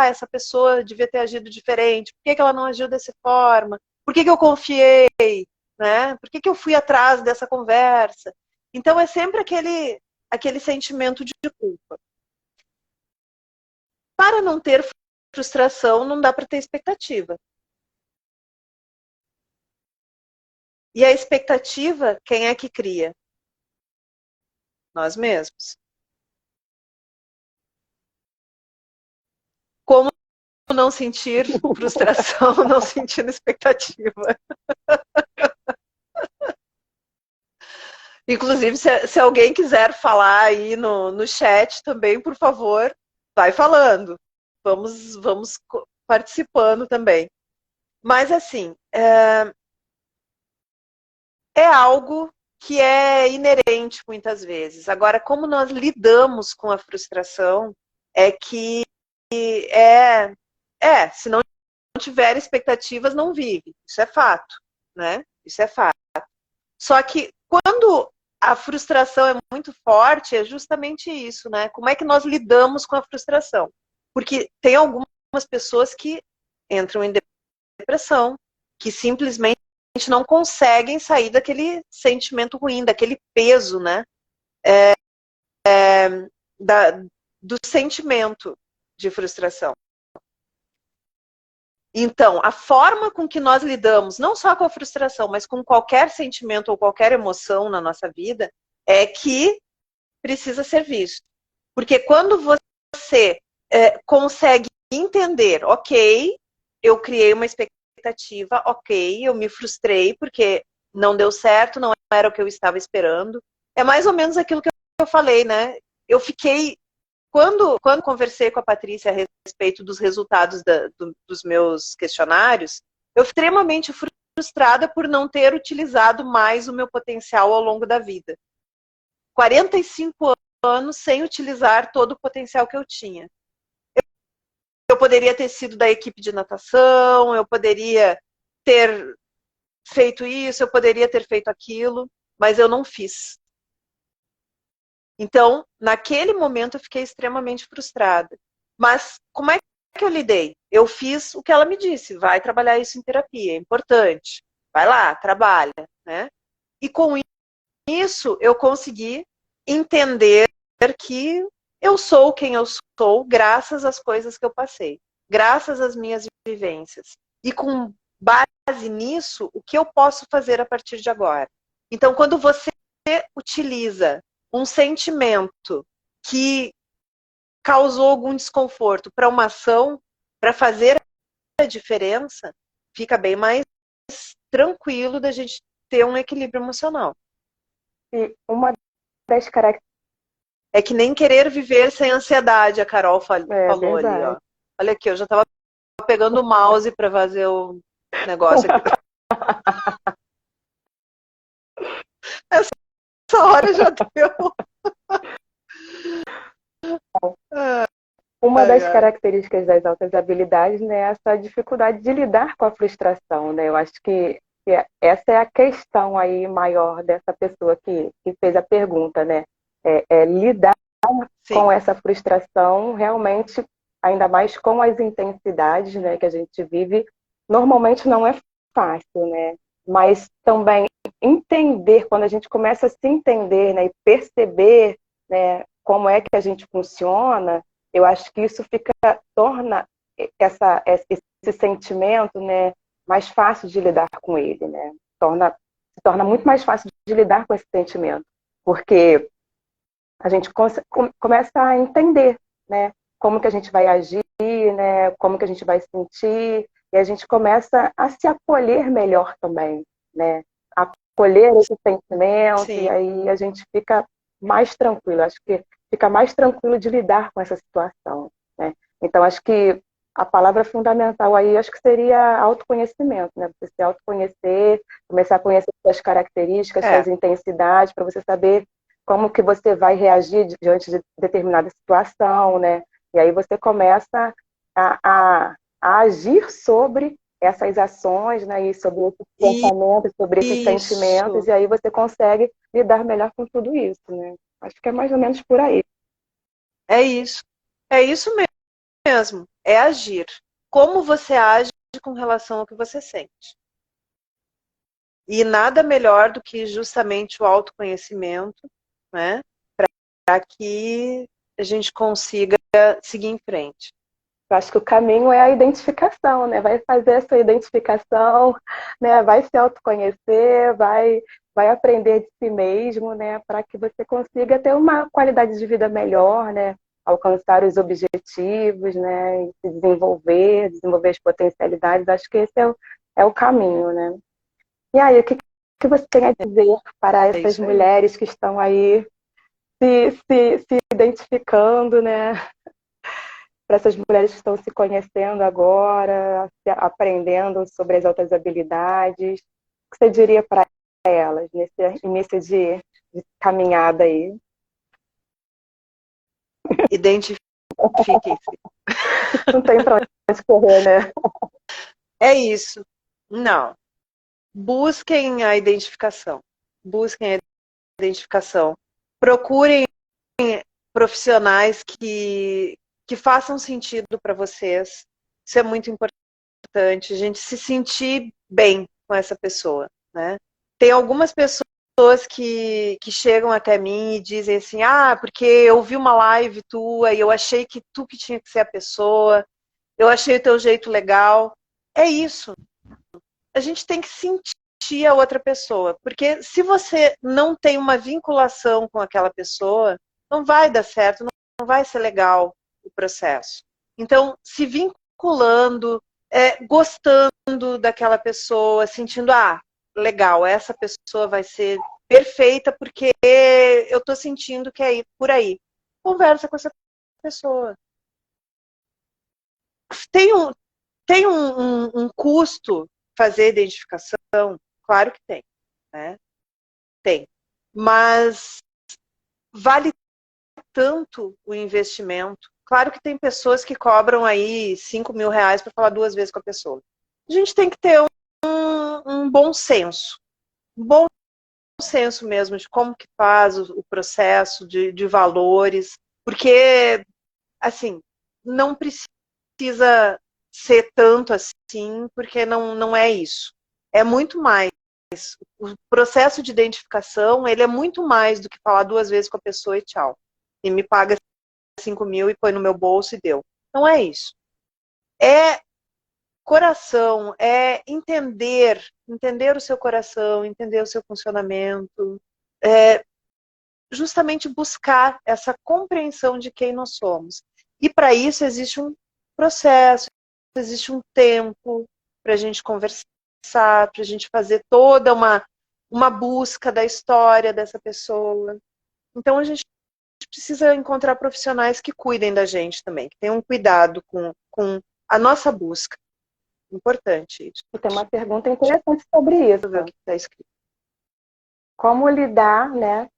essa pessoa devia ter agido diferente, por que ela não agiu dessa forma, por que eu confiei, né? Por que eu fui atrás dessa conversa? Então é sempre aquele sentimento de culpa. Para não ter frustração, não dá para ter expectativa. E a expectativa, quem é que cria? Nós mesmos. Como não sentir frustração, não sentindo expectativa? Inclusive, se alguém quiser falar aí no chat também, por favor, vai falando. Vamos participando também. Mas, assim, é algo que é inerente muitas vezes. Agora, como nós lidamos com a frustração, é que se não tiver expectativas, não vive. Isso é fato, né? Isso é fato. Só que quando a frustração é muito forte, é justamente isso, né? Como é que nós lidamos com a frustração? Porque tem algumas pessoas que entram em depressão, que simplesmente não conseguem sair daquele sentimento ruim, daquele peso, né? Do sentimento de frustração. Então, a forma com que nós lidamos, não só com a frustração, mas com qualquer sentimento ou qualquer emoção na nossa vida, é que precisa ser visto. Porque quando você consegue entender, ok, eu criei uma expectativa, ok, eu me frustrei porque não deu certo, não era o que eu estava esperando. É mais ou menos aquilo que eu falei, né? Eu fiquei... Quando conversei com a Patrícia a respeito dos resultados dos meus questionários, eu fiquei extremamente frustrada por não ter utilizado mais o meu potencial ao longo da vida. 45 anos sem utilizar todo o potencial que eu tinha. Eu poderia ter sido da equipe de natação, eu poderia ter feito isso, eu poderia ter feito aquilo, mas eu não fiz. Então, naquele momento, eu fiquei extremamente frustrada. Mas como é que eu lidei? Eu fiz o que ela me disse: vai trabalhar isso em terapia, é importante. Vai lá, trabalha, né? E com isso, eu consegui entender que eu sou quem eu sou graças às coisas que eu passei, graças às minhas vivências. E com base nisso, o que eu posso fazer a partir de agora? Então, quando você utiliza um sentimento que causou algum desconforto para uma ação, para fazer a diferença, fica bem mais tranquilo da gente ter um equilíbrio emocional. E uma das características... É que nem querer viver sem ansiedade, a Carol falou ali, ó. Olha aqui, eu já estava pegando o mouse para fazer o negócio aqui. Essa hora já deu. Uma das características das altas habilidades, né, é essa dificuldade de lidar com a frustração, né? Eu acho que essa é a questão aí maior dessa pessoa que fez a pergunta, né? Lidar Sim. com essa frustração, realmente, ainda mais com as intensidades, né, que a gente vive, normalmente não é fácil, né? Mas também entender, quando a gente começa a se entender, né, e perceber, né, como é que a gente funciona, eu acho que isso torna esse sentimento, né, mais fácil de lidar com ele, né? Se torna muito mais fácil de lidar com esse sentimento, porque a gente começa a entender, né, como que a gente vai agir, né, como que a gente vai sentir, e a gente começa a se acolher melhor também, né, acolher esse sentimento, Sim. e aí a gente fica mais tranquilo, acho que fica mais tranquilo de lidar com essa situação, né. Então, acho que a palavra fundamental aí, acho que seria autoconhecimento, né, você se autoconhecer, começar a conhecer suas características, suas intensidades, para você saber como que você vai reagir diante de determinada situação, né? E aí você começa a agir sobre essas ações, né? E sobre esses pensamentos, sobre esses sentimentos, e aí você consegue lidar melhor com tudo isso, né? Acho que é mais ou menos por aí. É isso. É isso mesmo. É agir. Como você age com relação ao que você sente. E nada melhor do que justamente o autoconhecimento, né? Para que a gente consiga seguir em frente. Eu acho que o caminho é a identificação, né? Vai fazer essa identificação, né? Vai se autoconhecer, vai aprender de si mesmo, né? Para que você consiga ter uma qualidade de vida melhor, né? Alcançar os objetivos, né? E se desenvolver as potencialidades. Acho que esse é o caminho, né? E aí, o que você tem a dizer para essas mulheres que estão aí se identificando, né? Para essas mulheres que estão se conhecendo agora, aprendendo sobre as outras habilidades, o que você diria para elas nesse início de caminhada aí? Identifiquem-se. Não tem para onde correr, né? É isso. Não. Busquem a identificação. Busquem a identificação. Procurem profissionais que façam sentido para vocês. Isso é muito importante. A gente se sentir bem com essa pessoa, né? Tem algumas pessoas que chegam até mim e dizem assim, porque eu vi uma live tua e eu achei que tu que tinha que ser a pessoa, eu achei o teu jeito legal. É isso. A gente tem que sentir a outra pessoa, porque se você não tem uma vinculação com aquela pessoa, não vai dar certo, não vai ser legal o processo. Então, se vinculando, gostando daquela pessoa, sentindo, legal, essa pessoa vai ser perfeita porque eu estou sentindo que é por aí. Conversa com essa pessoa. Tem um custo fazer identificação? Claro que tem, né? Tem. Mas vale tanto o investimento. Claro que tem pessoas que cobram aí 5 mil reais para falar 2 vezes com a pessoa. A gente tem que ter um bom senso. Um bom senso mesmo de como que faz o processo, de valores. Porque, assim, não precisa ser tanto assim, porque não é isso. É muito mais. O processo de identificação, ele é muito mais do que falar 2 vezes com a pessoa e tchau. E me paga 5 mil e põe no meu bolso e deu. Não é isso. É coração, é entender o seu coração, entender o seu funcionamento, justamente buscar essa compreensão de quem nós somos. E para isso existe um processo, existe um tempo para a gente conversar, para a gente fazer toda uma busca da história dessa pessoa. Então a gente precisa encontrar profissionais que cuidem da gente também, que tenham cuidado com a nossa busca. Importante isso. Tem uma pergunta interessante sobre isso. Deixa eu ver o que está escrito. Como lidar, né,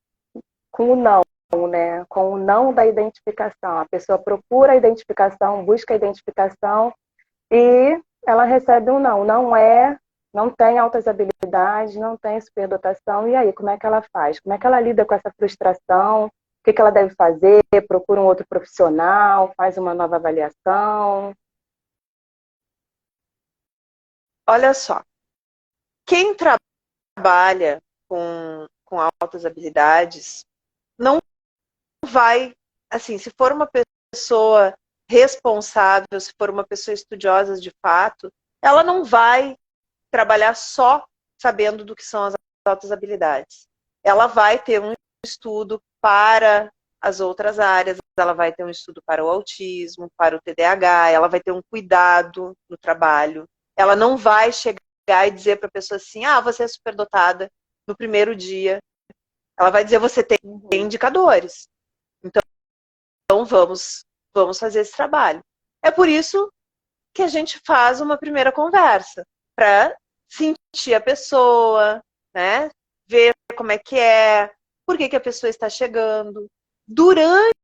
com o não, né? Com o não da identificação. A pessoa procura a identificação, busca a identificação e ela recebe um não. Não tem altas habilidades, não tem superdotação. E aí, como é que ela faz? Como é que ela lida com essa frustração? O que ela deve fazer? Procura um outro profissional? Faz uma nova avaliação? Olha só. Quem trabalha com altas habilidades não vai, assim, se for uma pessoa responsável, se for uma pessoa estudiosa de fato, ela não vai trabalhar só sabendo do que são as altas habilidades. Ela vai ter um estudo para as outras áreas, ela vai ter um estudo para o autismo, para o TDAH, ela vai ter um cuidado no trabalho. Ela não vai chegar e dizer para a pessoa assim, ah, você é superdotada no primeiro dia. Ela vai dizer, você tem indicadores. Então vamos fazer esse trabalho. É por isso que a gente faz uma primeira conversa, para sentir a pessoa, né? Ver como é, por que a pessoa está chegando. Durante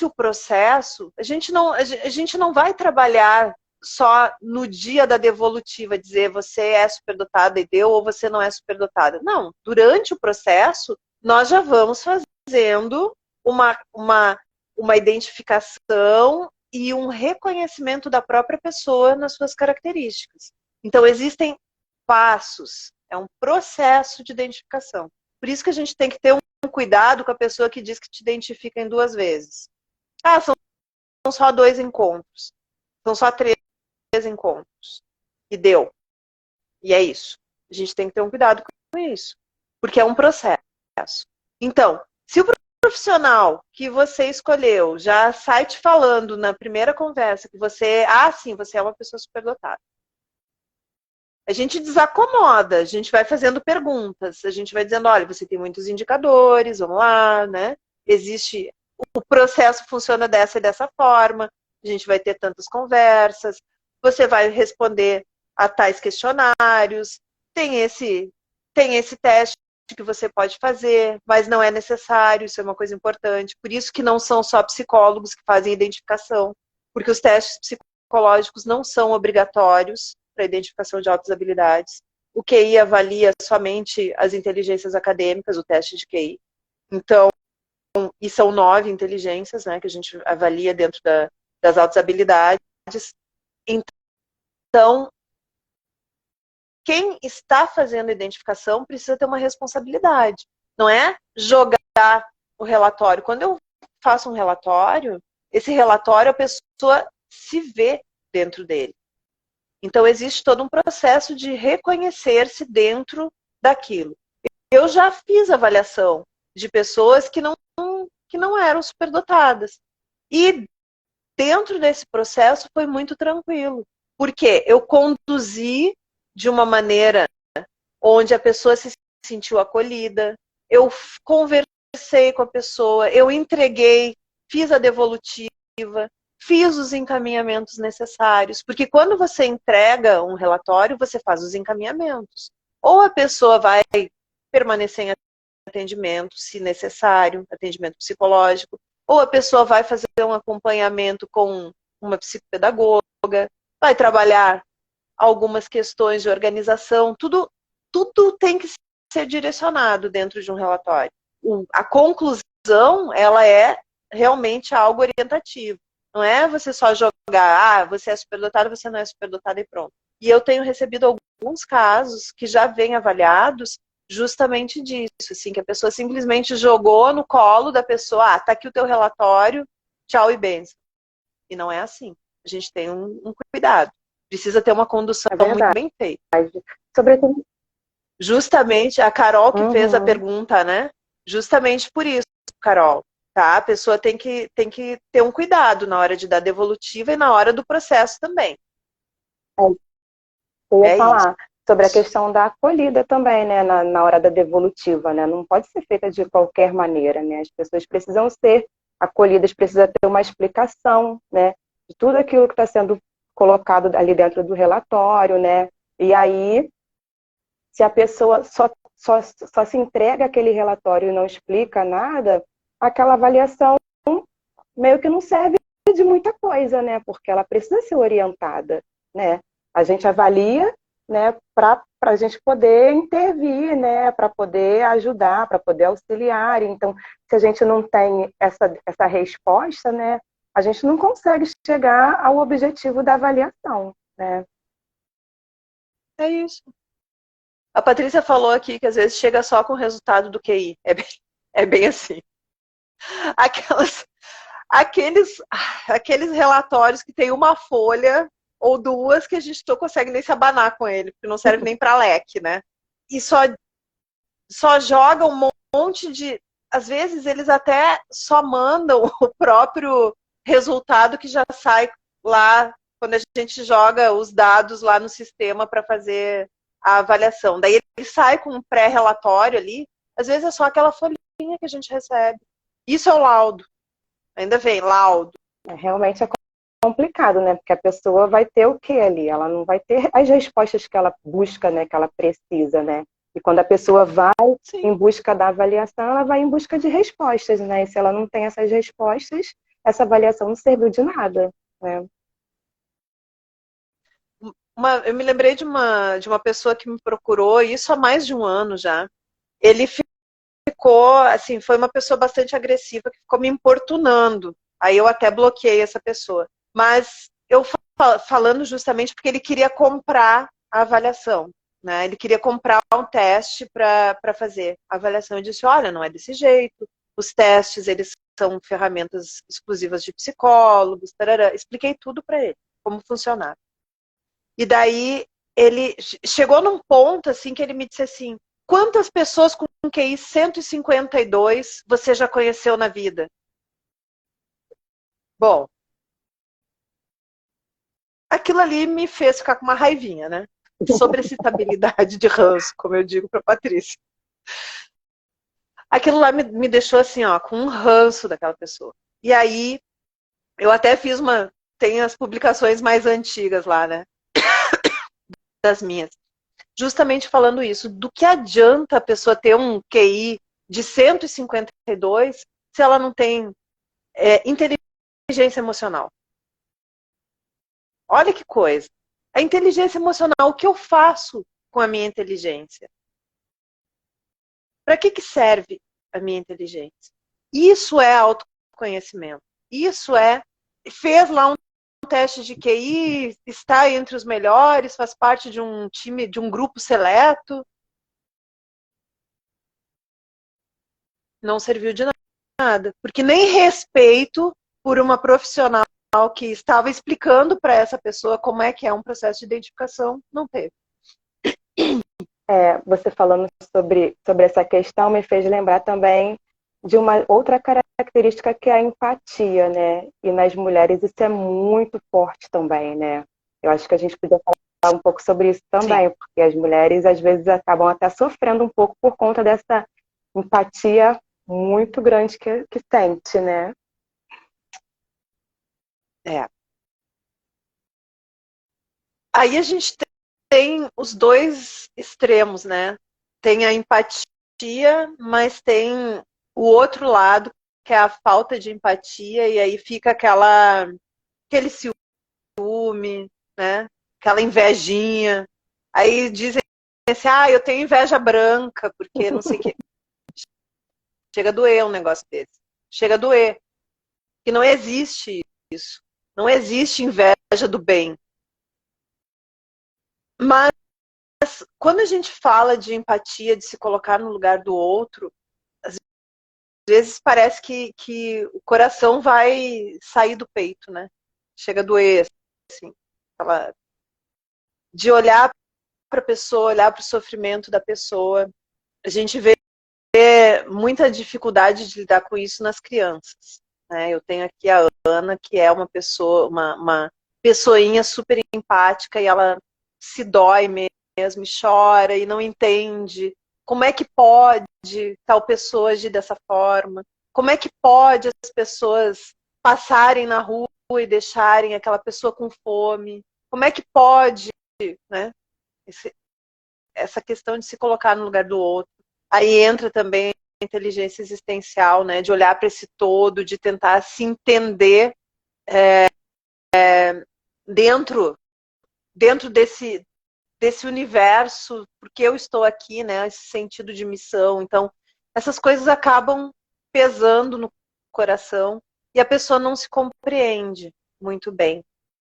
o processo, a gente não vai trabalhar só no dia da devolutiva, dizer você é superdotada e deu, ou você não é superdotada. Não, durante o processo, nós já vamos fazendo uma identificação e um reconhecimento da própria pessoa nas suas características. Então, existem passos, é um processo de identificação. Por isso que a gente tem que ter um cuidado com a pessoa que diz que te identifica em 2 vezes. Ah, são só 2 encontros. São só 3 encontros. E deu. E é isso. A gente tem que ter um cuidado com isso. Porque é um processo. Então, se o profissional que você escolheu já sai te falando na primeira conversa que você, sim, você é uma pessoa superdotada. A gente desacomoda, a gente vai fazendo perguntas, a gente vai dizendo, olha, você tem muitos indicadores, vamos lá, né? Existe, o processo funciona dessa e dessa forma, a gente vai ter tantas conversas, você vai responder a tais questionários, tem esse teste que você pode fazer, mas não é necessário, isso é uma coisa importante. Por isso que não são só psicólogos que fazem identificação, porque os testes psicológicos não são obrigatórios para identificação de altas habilidades. O QI avalia somente as inteligências acadêmicas, o teste de QI. Então, e são 9 inteligências, né, que a gente avalia dentro das altas habilidades. Então, quem está fazendo a identificação precisa ter uma responsabilidade. Não é jogar o relatório. Quando eu faço um relatório, esse relatório a pessoa se vê dentro dele. Então, existe todo um processo de reconhecer-se dentro daquilo. Eu já fiz avaliação de pessoas que não eram superdotadas. E dentro desse processo foi muito tranquilo. Porque eu conduzi de uma maneira onde a pessoa se sentiu acolhida, eu conversei com a pessoa, eu entreguei, fiz a devolutiva, fiz os encaminhamentos necessários, porque quando você entrega um relatório, você faz os encaminhamentos. Ou a pessoa vai permanecer em atendimento, se necessário, atendimento psicológico, ou a pessoa vai fazer um acompanhamento com uma psicopedagoga, vai trabalhar algumas questões de organização, tudo tem que ser direcionado dentro de um relatório. A conclusão, ela é realmente algo orientativo. Não é você só jogar, você é superdotado, você não é superdotado e pronto. E eu tenho recebido alguns casos que já vêm avaliados justamente disso, assim, que a pessoa simplesmente jogou no colo da pessoa, tá aqui o teu relatório, tchau e benção. E não é assim. A gente tem um cuidado. Precisa ter uma condução muito bem feita. Sobretudo. Justamente, a Carol que fez a pergunta, né? Justamente por isso, Carol. Tá? A pessoa tem que ter um cuidado na hora de dar devolutiva e na hora do processo também. Eu ia falar sobre a questão da acolhida também, né? Na hora da devolutiva, né? Não pode ser feita de qualquer maneira, né? As pessoas precisam ser acolhidas, precisa ter uma explicação, né? De tudo aquilo que está sendo colocado ali dentro do relatório, né? E aí, se a pessoa só se entrega aquele relatório e não explica nada, aquela avaliação meio que não serve de muita coisa, né? Porque ela precisa ser orientada, né? A gente avalia, né, para a gente poder intervir, né, para poder ajudar, para poder auxiliar. Então, se a gente não tem essa resposta, né, a gente não consegue chegar ao objetivo da avaliação, né? É isso. A Patrícia falou aqui que às vezes chega só com o resultado do QI. É bem assim. Aqueles relatórios que tem uma folha ou 2 que a gente não consegue nem se abanar com ele, porque não serve nem para leque, né? E só joga um monte às vezes eles até só mandam o próprio resultado que já sai lá quando a gente joga os dados lá no sistema para fazer a avaliação. Daí ele sai com um pré-relatório ali, às vezes é só aquela folhinha que a gente recebe. Isso é o laudo. Ainda vem laudo. Realmente é complicado, né? Porque a pessoa vai ter o que ali? Ela não vai ter as respostas que ela busca, né? Que ela precisa, né? E quando a pessoa vai Sim. em busca da avaliação, ela vai em busca de respostas, né? E se ela não tem essas respostas, essa avaliação não serviu de nada, né? Eu me lembrei de uma pessoa que me procurou, isso há mais de um ano já. Ele ficou, assim, foi uma pessoa bastante agressiva que ficou me importunando. Aí eu até bloqueei essa pessoa. Mas eu falando justamente porque ele queria comprar a avaliação, né? Ele queria comprar um teste para fazer a avaliação. Eu disse, olha, não é desse jeito. Os testes, eles são ferramentas exclusivas de psicólogos, tarará. Expliquei tudo para ele, como funcionava. E daí ele chegou num ponto assim que ele me disse assim, quantas pessoas com QI 152 você já conheceu na vida? Bom, aquilo ali me fez ficar com uma raivinha, né? Sobrecitabilidade de ranço, como eu digo para Patrícia. Aquilo lá me deixou assim, ó, com um ranço daquela pessoa. E aí, eu até fiz tem as publicações mais antigas lá, né? Das minhas. Justamente falando isso, do que adianta a pessoa ter um QI de 152 se ela não tem inteligência emocional? Olha que coisa. A inteligência emocional, o que eu faço com a minha inteligência? Para que serve a minha inteligência? Isso é autoconhecimento. Isso fez lá um teste de QI, está entre os melhores, faz parte de um time, de um grupo seleto. Não serviu de nada. Porque nem respeito por uma profissional que estava explicando para essa pessoa como é que é um processo de identificação, não teve. Você falando sobre essa questão me fez lembrar também de uma outra característica que é a empatia, né? E nas mulheres isso é muito forte também, né? Eu acho que a gente podia falar um pouco sobre isso também, sim, porque as mulheres às vezes acabam até sofrendo um pouco por conta dessa empatia muito grande que sente, né? Aí a gente tem os dois extremos, né? Tem a empatia, mas tem o outro lado, que é a falta de empatia, e aí fica aquele ciúme, né? Aquela invejinha. Aí dizem assim, eu tenho inveja branca, porque não sei o quê. Chega a doer um negócio desse. Chega a doer. Que não existe isso. Não existe inveja do bem. Mas quando a gente fala de empatia, de se colocar no lugar do outro, às vezes parece que o coração vai sair do peito, né? Chega a doer, assim. De olhar para a pessoa, olhar para o sofrimento da pessoa. A gente vê muita dificuldade de lidar com isso nas crianças, né? Eu tenho aqui a Ana, que é uma pessoa, uma pessoinha super empática, e ela se dói mesmo, e chora e não entende. Como é que pode tal pessoa agir dessa forma? Como é que pode as pessoas passarem na rua e deixarem aquela pessoa com fome? Como é que pode, né? Essa questão de se colocar no lugar do outro. Aí entra também a inteligência existencial, né? De olhar para esse todo, de tentar se entender dentro desse universo, porque eu estou aqui, né? Esse sentido de missão. Então, essas coisas acabam pesando no coração e a pessoa não se compreende muito bem,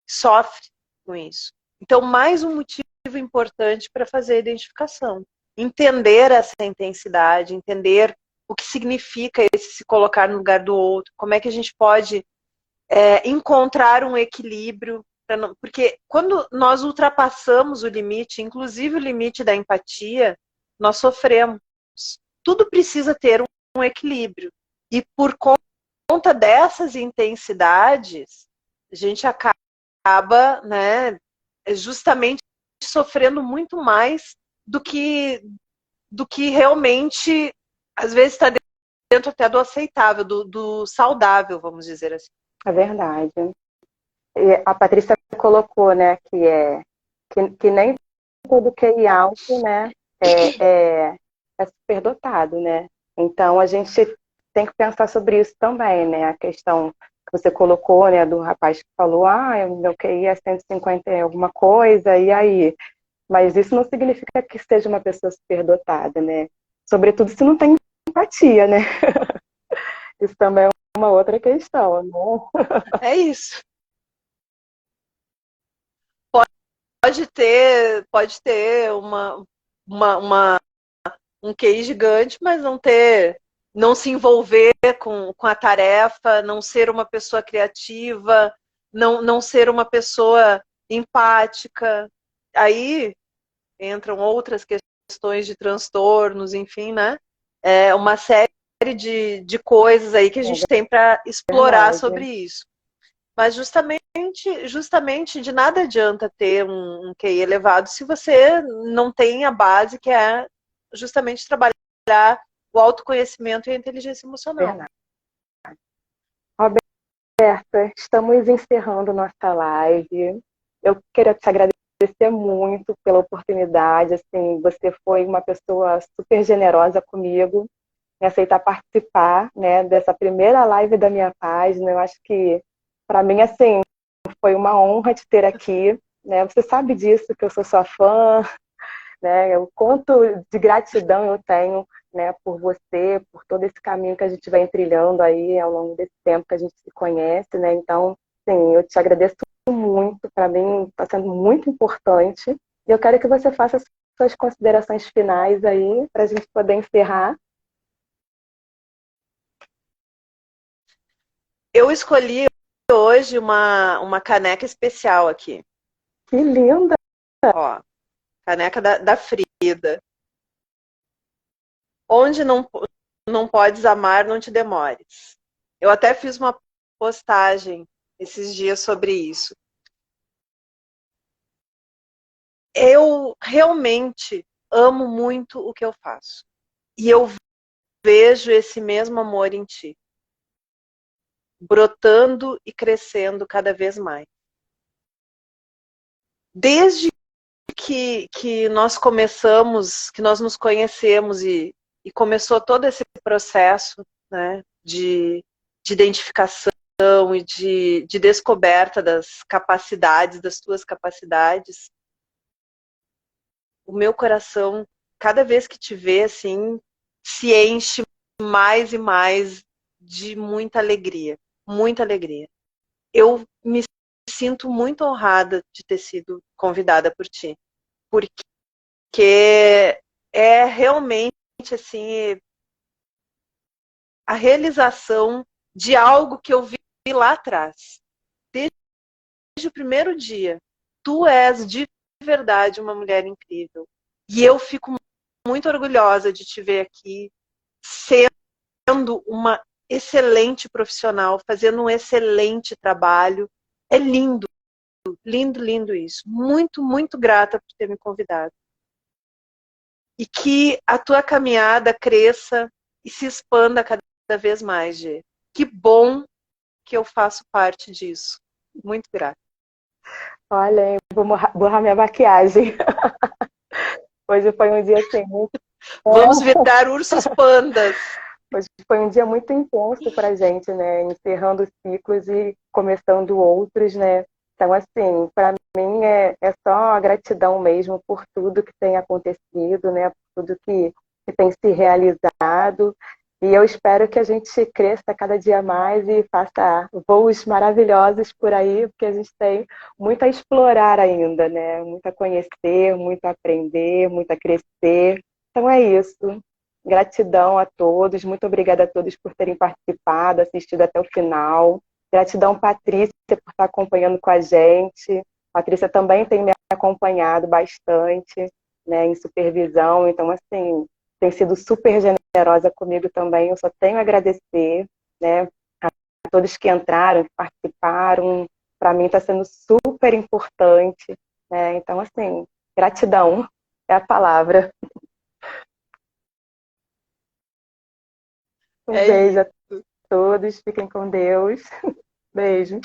sofre com isso. Então, mais um motivo importante para fazer a identificação. Entender essa intensidade, entender o que significa esse se colocar no lugar do outro, como é que a gente pode encontrar um equilíbrio. Porque quando nós ultrapassamos o limite, inclusive o limite da empatia, nós sofremos. Tudo precisa ter um equilíbrio. E por conta dessas intensidades, a gente acaba, né, justamente sofrendo muito mais do que realmente, às vezes, está dentro até do aceitável, do saudável, vamos dizer assim. É verdade. E a Patrícia colocou, né, que nem todo QI alto, né, é superdotado, né? Então a gente tem que pensar sobre isso também, né? A questão que você colocou, né, do rapaz que falou, meu QI é 150 e alguma coisa, e aí? Mas isso não significa que seja uma pessoa superdotada, né? Sobretudo se não tem empatia, né? Isso também é uma outra questão, né? É isso. Pode ter um QI gigante, mas não se envolver com a tarefa, não ser uma pessoa criativa, não ser uma pessoa empática. Aí entram outras questões de transtornos, enfim, né? É uma série de coisas aí que a gente tem para explorar sobre isso. Mas justamente de nada adianta ter um QI elevado se você não tem a base, que é justamente trabalhar o autoconhecimento e a inteligência emocional. Verdade. Roberta, estamos encerrando nossa live. Eu queria te agradecer muito pela oportunidade. Assim, você foi uma pessoa super generosa comigo em aceitar participar, né, dessa primeira live da minha página. Eu acho que, para mim, assim, foi uma honra te ter aqui. Né? Você sabe disso, que eu sou sua fã. Né? O quanto de gratidão eu tenho, né, por você, por todo esse caminho que a gente vem trilhando aí ao longo desse tempo que a gente se conhece, né? Então, sim, eu te agradeço muito, para mim está sendo muito importante. E eu quero que você faça as suas considerações finais aí, para a gente poder encerrar. Eu escolhi hoje uma caneca especial aqui. Que linda! Ó, caneca da Frida. Onde não podes amar, não te demores. Eu até fiz uma postagem esses dias sobre isso. Eu realmente amo muito o que eu faço. E eu vejo esse mesmo amor em ti, brotando e crescendo cada vez mais. Desde que nós começamos, que nós nos conhecemos e começou todo esse processo, né, de identificação e de descoberta das capacidades, das tuas capacidades, o meu coração, cada vez que te vê, assim, se enche mais e mais de muita alegria, muita alegria. Eu me sinto muito honrada de ter sido convidada por ti, porque é realmente, assim, a realização de algo que eu vi lá atrás. Desde o primeiro dia, tu és de verdade uma mulher incrível. E eu fico muito orgulhosa de te ver aqui, sendo uma excelente profissional, fazendo um excelente trabalho. É lindo, lindo, lindo isso. Muito, muito grata por ter me convidado. E que a tua caminhada cresça e se expanda cada vez mais, Gê. Que bom que eu faço parte disso. Muito grata. Olha, vou borrar minha maquiagem. Hoje foi um dia assim muito... Vamos virar ursos pandas. Hoje foi um dia muito intenso para a gente, né? Encerrando ciclos e começando outros, né? Então, assim, para mim é só a gratidão mesmo por tudo que tem acontecido, né? Por tudo que tem se realizado. E eu espero que a gente cresça cada dia mais e faça voos maravilhosos por aí, porque a gente tem muito a explorar ainda, né? Muito a conhecer, muito a aprender, muito a crescer. Então é isso. Gratidão a todos, muito obrigada a todos por terem participado, assistido até o final. Gratidão, Patrícia, por estar acompanhando com a gente. Patrícia também tem me acompanhado bastante, né, em supervisão. Então, assim, tem sido super generosa comigo também. Eu só tenho a agradecer, né, a todos que entraram, que participaram. Para mim está sendo super importante, né? Então, assim, gratidão é a palavra. Um É beijo a isso. todos, fiquem com Deus. Beijo.